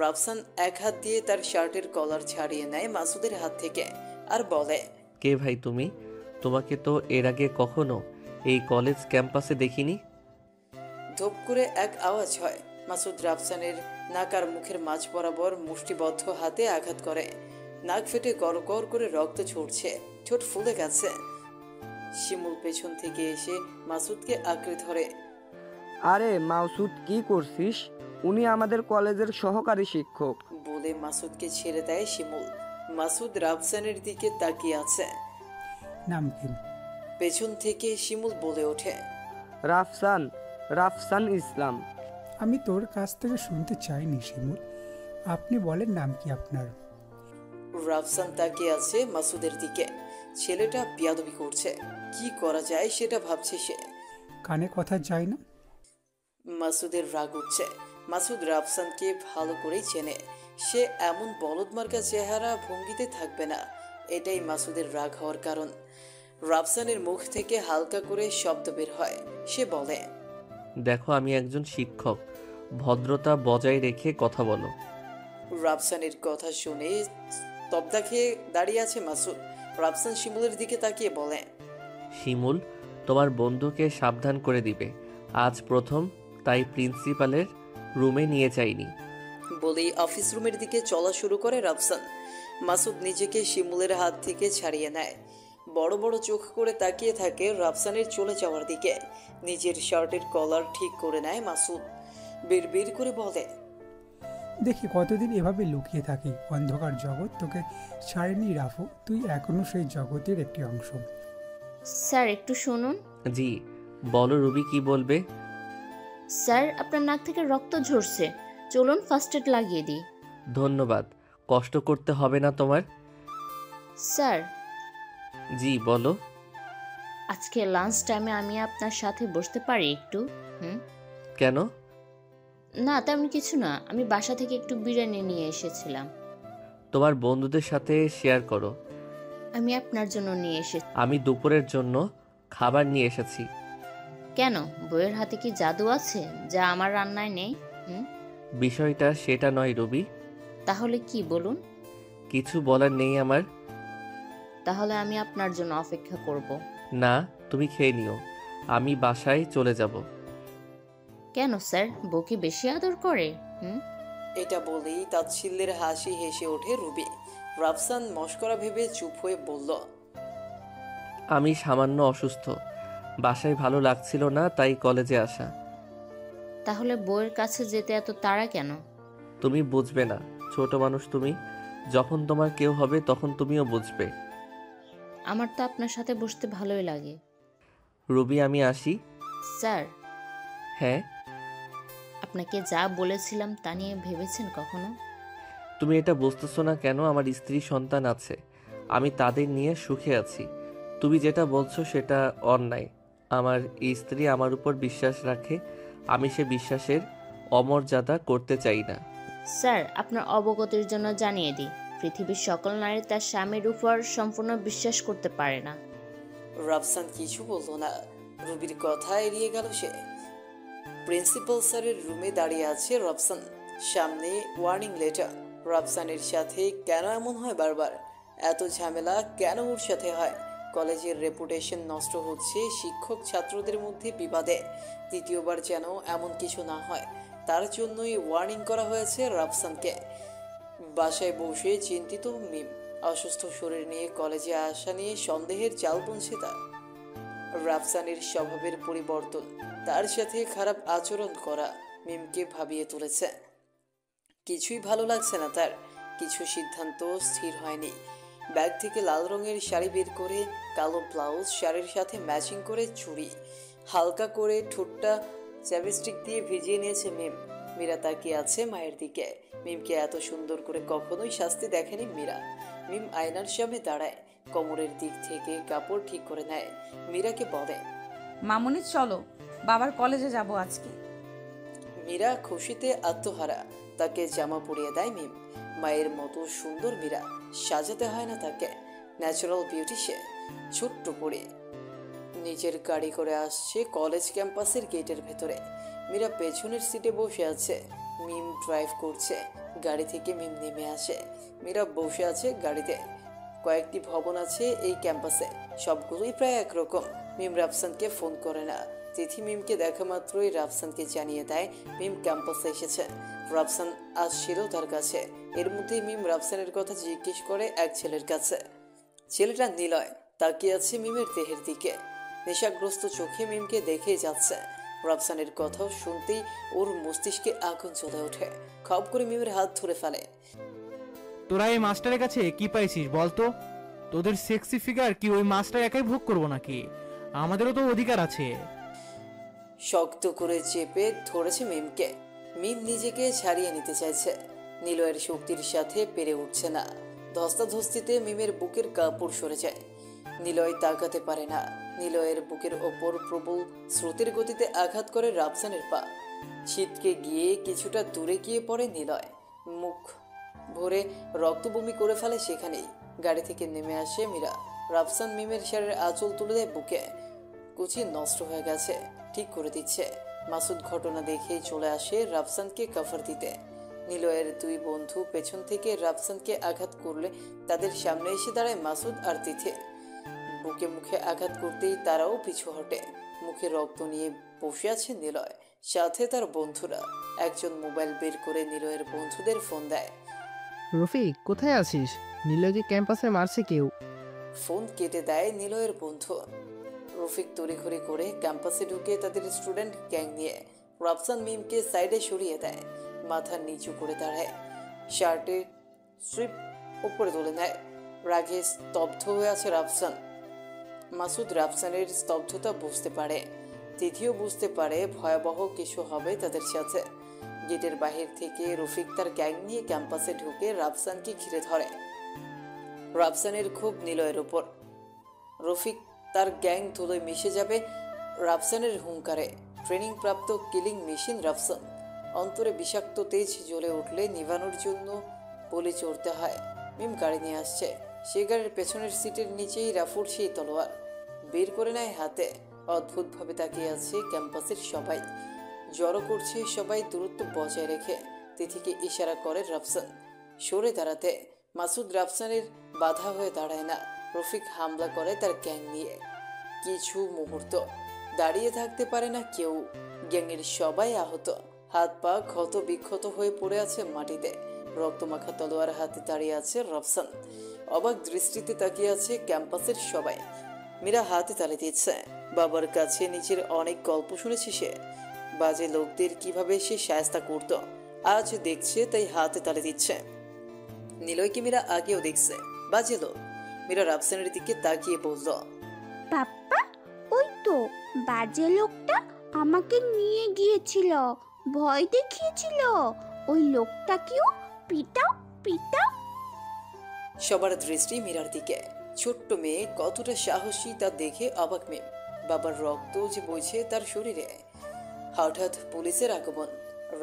রাফসান এক হাত দিয়ে তার শার্টের কলার ছাড়িয়ে নেয় মাসুদের হাত থেকে আর বলে, কে ভাই তুমি? তোমাকে তো এর আগে কখনো এই কলেজ ক্যাম্পাসে দেখিনি। ধপ করে এক আওয়াজ হয়। মাসুদ রাফসানের নাক আর মুখের মাঝ বরাবর মুষ্টিবদ্ধ হাতে আঘাত করে। নাক ফেটে গড় করে রক্ত ছুটছে, ঠোঁট ফুলে গেছে। শিমুল পেছন থেকে এসে মাসুদকে আঁকড়ে ধরে, আরে মাসুদ কি করছিস? উনি আমাদের কলেজের সহকারী শিক্ষক বলে মাসুদকে ছেড়ে দেয় শিমুল। মাসুদ রাফসানের দিকে তাকিয়ে আছে। নাম কি? পেছন থেকে শিমুল বলে ওঠে, রাফসান, রাফসান ইসলাম। আমি তোর কাছ থেকে শুনতে চাইনি শিমুল, আপনি বলেন নাম কি আপনার? রাফসান তাকিয়ে আছে মাসুদের দিকে। ছেলেটা বিয়াদবি করছে, কি করা যায় সেটা ভাবছে সে। কানে কথা যায় না। মাসুদের রাগ উঠছে। মাসুদ রাফসানকে ভালো করেই চেনে। সে এমন বলদমার্কা চেহারা ভঙ্গিতে থাকবে না, এটাই মাসুদের রাগ হওয়ার কারণ। রাফসানের মুখ থেকে হালকা করে শব্দ বের হয়। সে বলে, দেখো আমি একজন শিক্ষক, ভদ্রতা বজায় রেখে কথা বলো। রাফসানের কথা শুনে স্তব্ধা খেয়ে দাঁড়িয়ে আছে মাসুদ। রাফসান শিমুলের দিকে তাকিয়ে বলে, শিমুল তোমার বন্ধুকে সাবধান করে দিবে, আজ প্রথম, তাই প্রিন্সিপালের রুমে নিয়ে যাইনি। বলেই অফিস রুমের দিকে চলা শুরু করে রাফসান। মাসুদ নিজেকে শিমুলের হাত থেকে ছাড়িয়ে নেয়। বড় বড় চোখ করে তাকিয়ে থাকে রাফসানের চলে যাওয়ার দিকে। নিজের শার্টের কলার ঠিক করে নেয় মাসুদ। বিড়বিড় করে বলে, দেখি কতদিন এভাবে লুকিয়ে থাকি। অন্ধকার জগৎ তোকে ছাড়েনি রাফু, তুই এখনো সেই জগতের একটি অংশ। স্যার একটু শুনুন। জি বলো রুবি, কি বলবে? স্যার আপনার নাক থেকে রক্ত ঝরছে, চলুন ফার্স্ট এড লাগিয়ে দিই। ধন্যবাদ, কষ্ট করতে হবে না তোমার। স্যার জি বলো। আজকে লাঞ্চ টাইমে আমি আপনার সাথে বসতে পারি একটু? কেন? না তেমন কিছু না, আমি বাসা থেকে একটু বিরিয়ানি নিয়ে এসেছিলাম। তোমার বন্ধুদের সাথে শেয়ার করো। আমি আপনার জন্য নিয়ে এসেছি। আমি দুপুরের জন্য খাবার নিয়ে এসেছি। কেন, বইয়ের হাতে কি জাদু আছে যা আমার রান্নায় নেই? বিষয়টা সেটা নয় রুবি। তাহলে কি বলুন? কিছু বলার নেই আমার। তাহলে আমি আপনার জন্য অপেক্ষা করব। না, তুমি খেয়ে নিও, আমি বাসায় চলে যাব। কেন স্যার, বউ কি বেশি আদর করে? এটা বলেই তাচ্ছিল্যের হাসি হেসে ওঠে রুবি। রাফসান মস্করা ভেবে চুপ হয়ে বলল, আমি সামান্য অসুস্থ, বাসায় ভালো লাগছিল না, তাই কলেজে আসা। তাহলে বউয়ের কাছে যেতে এত তাড়া কেন? তুমি বুঝবে না, ছোট মানুষ তুমি, যখন তোমার কেউ হবে তখন তুমিও বুঝবে। আমার তো আপনার সাথে বসতে ভালোই লাগে। রুবি আমি আসি। স্যার। হ্যাঁ? আপনাকে যা বলেছিলাম তা নিয়ে ভেবেছেন কখনো? তুমি এটা বুঝতেছো না কেন? আমার স্ত্রী সন্তান আছে, আমি তাদের নিয়ে সুখে আছি। তুমি যেটা বলছো সেটা অন্যায়। আমার স্ত্রী আমার উপর বিশ্বাস রাখে, আমি সে বিশ্বাসের অমর্যাদা করতে চাই না। স্যার আপনার অবগতির জন্য জানিয়ে দিই, পৃথিবীর সকল নারী তার স্বামীর উপর সম্পূর্ণ বিশ্বাস করতে পারে না। রাফসান কিছু বলল না। রুবির কথা এড়িয়ে গেল সে। প্রিন্সিপাল স্যারের রুমে দাঁড়িয়ে আছে রাফসান, সামনে ওয়ার্নিং লেটার। রাফসানের সাথে কেন এমন হয় বারবার? এত ঝামেলা কেন ওর সাথে হয়? কলেজের রেপুটেশন নষ্ট হচ্ছে শিক্ষক ছাত্রদের মধ্যে বিবাদে। দ্বিতীয়বার যেন এমন কিছু না হয়, তার জন্যই ওয়ার্নিং করা হয়েছে রাফসানকে। বাসায় বসে চিন্তিত মিম। অসুস্থ শরীর নিয়ে কলেজে আসা নিয়ে সন্দেহের জাল বুনছে তার। রাফসানের স্বভাবের পরিবর্তন, তার সাথে খারাপ আচরণ করা মিমকে ভাবিয়ে তুলেছে। কিছুই ভালো লাগছে না তার, কিছু সিদ্ধান্ত স্থির হয়নি। ব্যাগ থেকে লাল রঙের শাড়ি বের করে কালো ব্লাউজ, শাড়ির সাথে ম্যাচিং করে চুড়ি, হালকা করে ঠোঁটটা চ্যাপস্টিক দিয়ে ভিজিয়ে নিয়েছে মিম। মীরা তাকিয়ে আছে মায়ের দিকে। মিমকে এত সুন্দর করে কখনোই শাস্তি দেখেনি মীরা। মিম আয়নার সামনে দাঁড়ায়, কোমরের দিক থেকে কাপড় ঠিক করে নেয়। মীরাকে বলে, মামুনি চলো, বাবার কলেজে যাব আজকে। মীরা খুশিতে আত্মহারা, তাকে জামা পরিয়ে দেয় মিম। মায়ের মতো সুন্দর মীরা, সাজাতে হয় না তাকে, ন্যাচারাল বিউটি সে। ছোট্ট করে নিজের গাড়ি করে আসছে কলেজ ক্যাম্পাসের গেটের ভেতরে। মীরা পেছনের সিটে বসে আছে, মিম ড্রাইভ করছে। গাড়ি থেকে মিম নেমে আসে। মীরা বসে আছে গাড়িতে। কয়েকটি ভবন আছে এই ক্যাম্পাসে, সবগুলোই প্রায় একরকম। মিম রাফসানকে ফোন করে না। তিথি মিমকে দেখা মাত্রই রাফসানকে জানিয়ে দেয় মিম ক্যাম্পাসে এসেছে। রাফসান আসছিল তার কাছে। এর মধ্যে মিম রাফসানের কথা জিজ্ঞেস করে এক ছেলের কাছে। ছেলেটা নিলয়, তাকিয়ে আছে মিমের দেহের দিকে। নেশাগ্রস্ত চোখে মিমকে দেখেই যাচ্ছে। রাফসানের কথা শুনতেই ওর মস্তিষ্কে আগুন জ্বলে ওঠে। খপ করে মিমের হাত ধরে ফেলে। তোরা এই মাস্টারের কাছে কি পাইছিস বলতো? তোদের সেক্সি ফিগার কি ওই মাস্টার একাই ভোগ করবো নাকি? আমাদেরও তো অধিকার আছে। শক্ত করে চেপে ধরেছে মিমকে। মিম নিজেকে ছাড়িয়ে নিতে চাইছে, নিলয়ের শক্তির সাথে পেরে উঠছে না। ধস্তাধস্তিতে মিমের বুকের কাপড় সরে যায়। নিলয় তাকাতে পারে না। নিলয়ের বুকের ওপর প্রবল স্রোতের গতিতে আঘাত করে রাফসানের পা। ছিটকে গিয়ে কিছুটা দূরে গিয়ে পড়ে নিলয়। মুখ ভরে রক্তবমি করে ফেলে সেখানেই। গাড়ি থেকে নেমে আসে মীরা। রাফসান মিমের শাড়ির আঁচল তুলে দেয় বুকে। কুচি নষ্ট হয়ে গেছে, ঠিক করে দিচ্ছে। মাসুদ ঘটনা দেখেই চলে আসে রাফসানকে কাভার দিতে। নিলয়ের দুই বন্ধু পেছন থেকে রাফসানকে আঘাত করলে তাদের সামনে এসে দাঁড়ায় মাসুদ আর তিথি। বুকে মুখে আঘাত করতেই তারাও পিছু হটে। মুখে রক্ত নিয়ে বসে আছে নিলয়, সাথে তার বন্ধুরা। একজন মোবাইল বের করে নিলয়ের বন্ধুদের ফোন দেয়। রফিক, কোথায় আছিস? নীলয়কে ক্যাম্পাসে মারছে কেউ। ফোন কেটে দেয় নিলয়ের বন্ধু। রফিক তড়িঘড়ি করে ক্যাম্পাসে ঢুকে তাদের স্টুডেন্ট গ্যাং নিয়ে রাফসান মিমকে সাইডে সরিয়ে দেয়। মাথা নিচু করে দাঁড়ায়, শার্টের স্ট্রিপ উপরে তুলে নেয়। রাগে স্তব্ধ হয়ে আছে রাফসান। মাসুদ রাফসানের স্তব্ধতা বুঝতে পারে। তিথিও বুঝতে পারে ভয়াবহ কিছু হবে তাদের সাথে। গেটের বাহির থেকে রফিক তার গ্যাং নিয়ে ক্যাম্পাসে ঢুকে রাফসানকে ঘিরে ধরে। রাফসানের খুব নিলয়ের উপর। রফিক তার গ্যাং ধুলোয় মিশে যাবে রাফসানের হুঙ্কারে। ট্রেনিং প্রাপ্ত কিলিং মেশিন রাফসান। অন্তরে বিষাক্ত তেজ জ্বলে উঠলে নিভানোর জন্য বলে চড়তে হয়। মিম গাড়ি নিয়ে আসছে। সে গাড়ির পেছনের সিটের নিচেই রাফুর সেই তলোয়ার বের করে নেয় হাতে। অদ্ভুতভাবে তাকিয়ে আছে ক্যাম্পাসের সবাই। জড়ো করছে সবাই দূরত্ব বজায় রেখে। তিথিকে ইশারা করে রাফসান সরে দাঁড়াতে। মাসুদ রাফসানের বাধা হয়ে দাঁড়ায় না। রফিক হামলা করে তার গ্যাং নিয়ে। কিছু মুহূর্ত দাঁড়িয়ে থাকতে পারে না কেউ। গ্যাংয়ের সবাই আহত, হাত পা ক্ষত বিক্ষত হয়ে পড়ে আছে মাটিতে। রক্তমাখা তলোয়ার হাতে দাঁড়িয়ে আছে রাফসান। অবাক দৃষ্টিতে তাকিয়ে আছে ক্যাম্পাসের সবাই। মীরা হাতে তালি দিচ্ছে। বাবার কাছে নিজের অনেক গল্প শুনেছে সে, বাজে লোকদের কিভাবে সে শায়েস্তা করত। আজ দেখছে তাই হাতে তালি দিচ্ছে। নিলয়কে মীরা আগেও দেখছে, বাজে লোক। মীরা রাফসানের দিকে তাকিয়ে বলল, পাপ্পা, ওই তো বাজে লোকটা আমাকে নিয়ে গিয়েছিল, ভয় দেখিয়েছিল। ওই লোকটাকেও পিটাও পিটাও। সবার দৃষ্টি মীরার দিকে। ছোট্ট মেয়ে কতটা সাহসী তা দেখে অবাক মেয়ে। বাবার রক্ত যে বইছে তার শরীরে। হঠাৎ পুলিশের আগমন।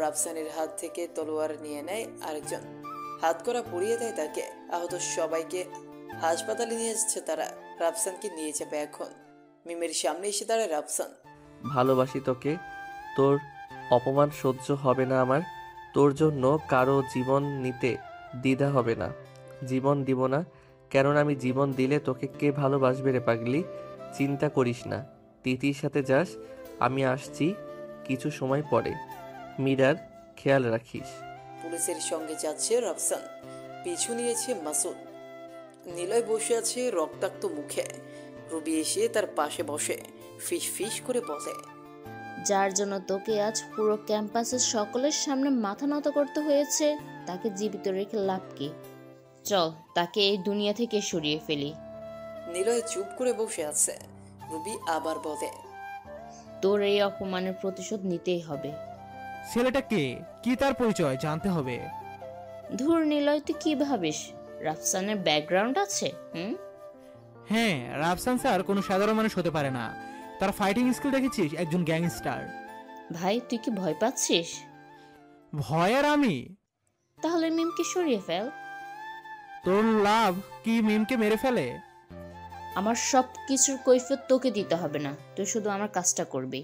রাফসানের হাত থেকে তলোয়ার নিয়ে নেয় আরেকজন। হাত করা পরিয়ে দেয় তাকে। আহত সবাইকে হাসপাতালে নিয়ে এসেছে তারা। রাফসানকে নিয়ে যাবে এখন। মিমের সামনে এসে দাঁড়ায় রাফসান। ভালোবাসি তোকে, তোর অপমান সহ্য হবে না আমার। তোর জন্য কারো জীবন নিতে দ্বিধা হবে না। জীবন দিব না, কেননা আমি জীবন দিলে তোকে কে ভালোবাসবে রে পাগলি। চিন্তা করিস না, তিথির সাথে যাস, আমি আসছি কিছু সময় পরে। মীরার খেয়াল রাখিস। পুলিশের সঙ্গে যাচ্ছে রাফসান, পিছু নিয়েছে মাসুদ। নিলয় বসে আছে রক্তাক্ত মুখে। রুবি এসে তার পাশে বসে ফিস ফিস করে বলে, যার জন্য তোকে আজ পুরো ক্যাম্পাসের সকলের সামনে মাথা নত করতে হয়েছে, তাকে জীবিত রেখে লাভ কি? চল তাকে এই দুনিয়া থেকে সরিয়ে ফেলি। নিলয় চুপ করে বসে আছে। রুবি আবার বলে, তোর এই অপমানের প্রতিশোধ নিতেই হবে। ছেলেটা কে, কি তার পরিচয় জানতে হবে। ধুর নিলয়, তুই কি ভাবিস রাফসানের ব্যাকগ্রাউন্ড আছে? হ্যাঁ, রাফসান স্যার কোনো সাধারণ মানুষ হতে পারে না। তার ফাইটিং স্কিল দেখেছিস, একজন গ্যাংস্টার। ভাই তুই কি ভয় পাচ্ছিস? ভয়ের আমি? তাহলে মিমকে সরিয়ে ফেল। তোর লাভ কি মিমকে মেরে ফেলে? আমার সব কিছুর কৈফিয়ত তোকে দিতে হবে না, তুই শুধু আমার কাজটা করবি।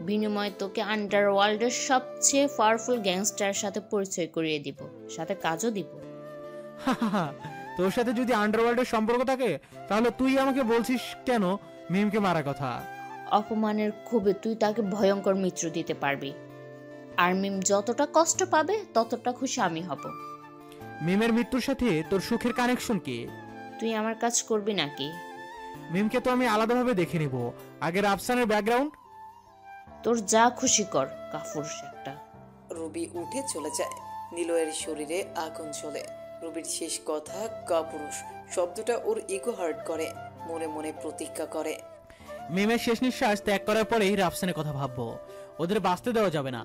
বিনিময়ে তোকে আন্ডারওয়ার্ল্ডের সবচেয়ে পাওয়ারফুল গ্যাংস্টারের সাথে পরিচয় করিয়ে দিব, সাথে কাজও দিব। তোর সাথে যদি আন্ডারওয়ার্ল্ডের সম্পর্ক থাকে তাহলে তুই আমাকে বলছিস কেন মিমকে মারার কথা? অপমানের ক্ষোভে তুই তাকে ভয়ঙ্কর মৃত্যু দিতে পারবি। আর মিম যতটা কষ্ট পাবে ততটা খুশি আমি হব। মিমের মৃত্যুর সাথে তোর সুখের কানেকশন কি? তুই আমার কাজ করবি নাকি? মিমকে তো আমি আলাদাভাবে দেখে নিব, আগে রাফসানের ব্যাকগ্রাউন্ড। তোর যা খুশি কর, কাফুর একটা। রুবি উঠে চলে যায়। নিলয়ের শরীরে আগুন জ্বলে। রুবির শেষ কথা কাপুরুষ শব্দটা ওর ইগো হার্ট করে। মনে মনে প্রতিজ্ঞা করে, মিমের শেষ নিঃশ্বাস ত্যাগ করার পরেই রাফসানের কথা ভাববো। ওদের বাঁচতে দেওয়া যাবে না।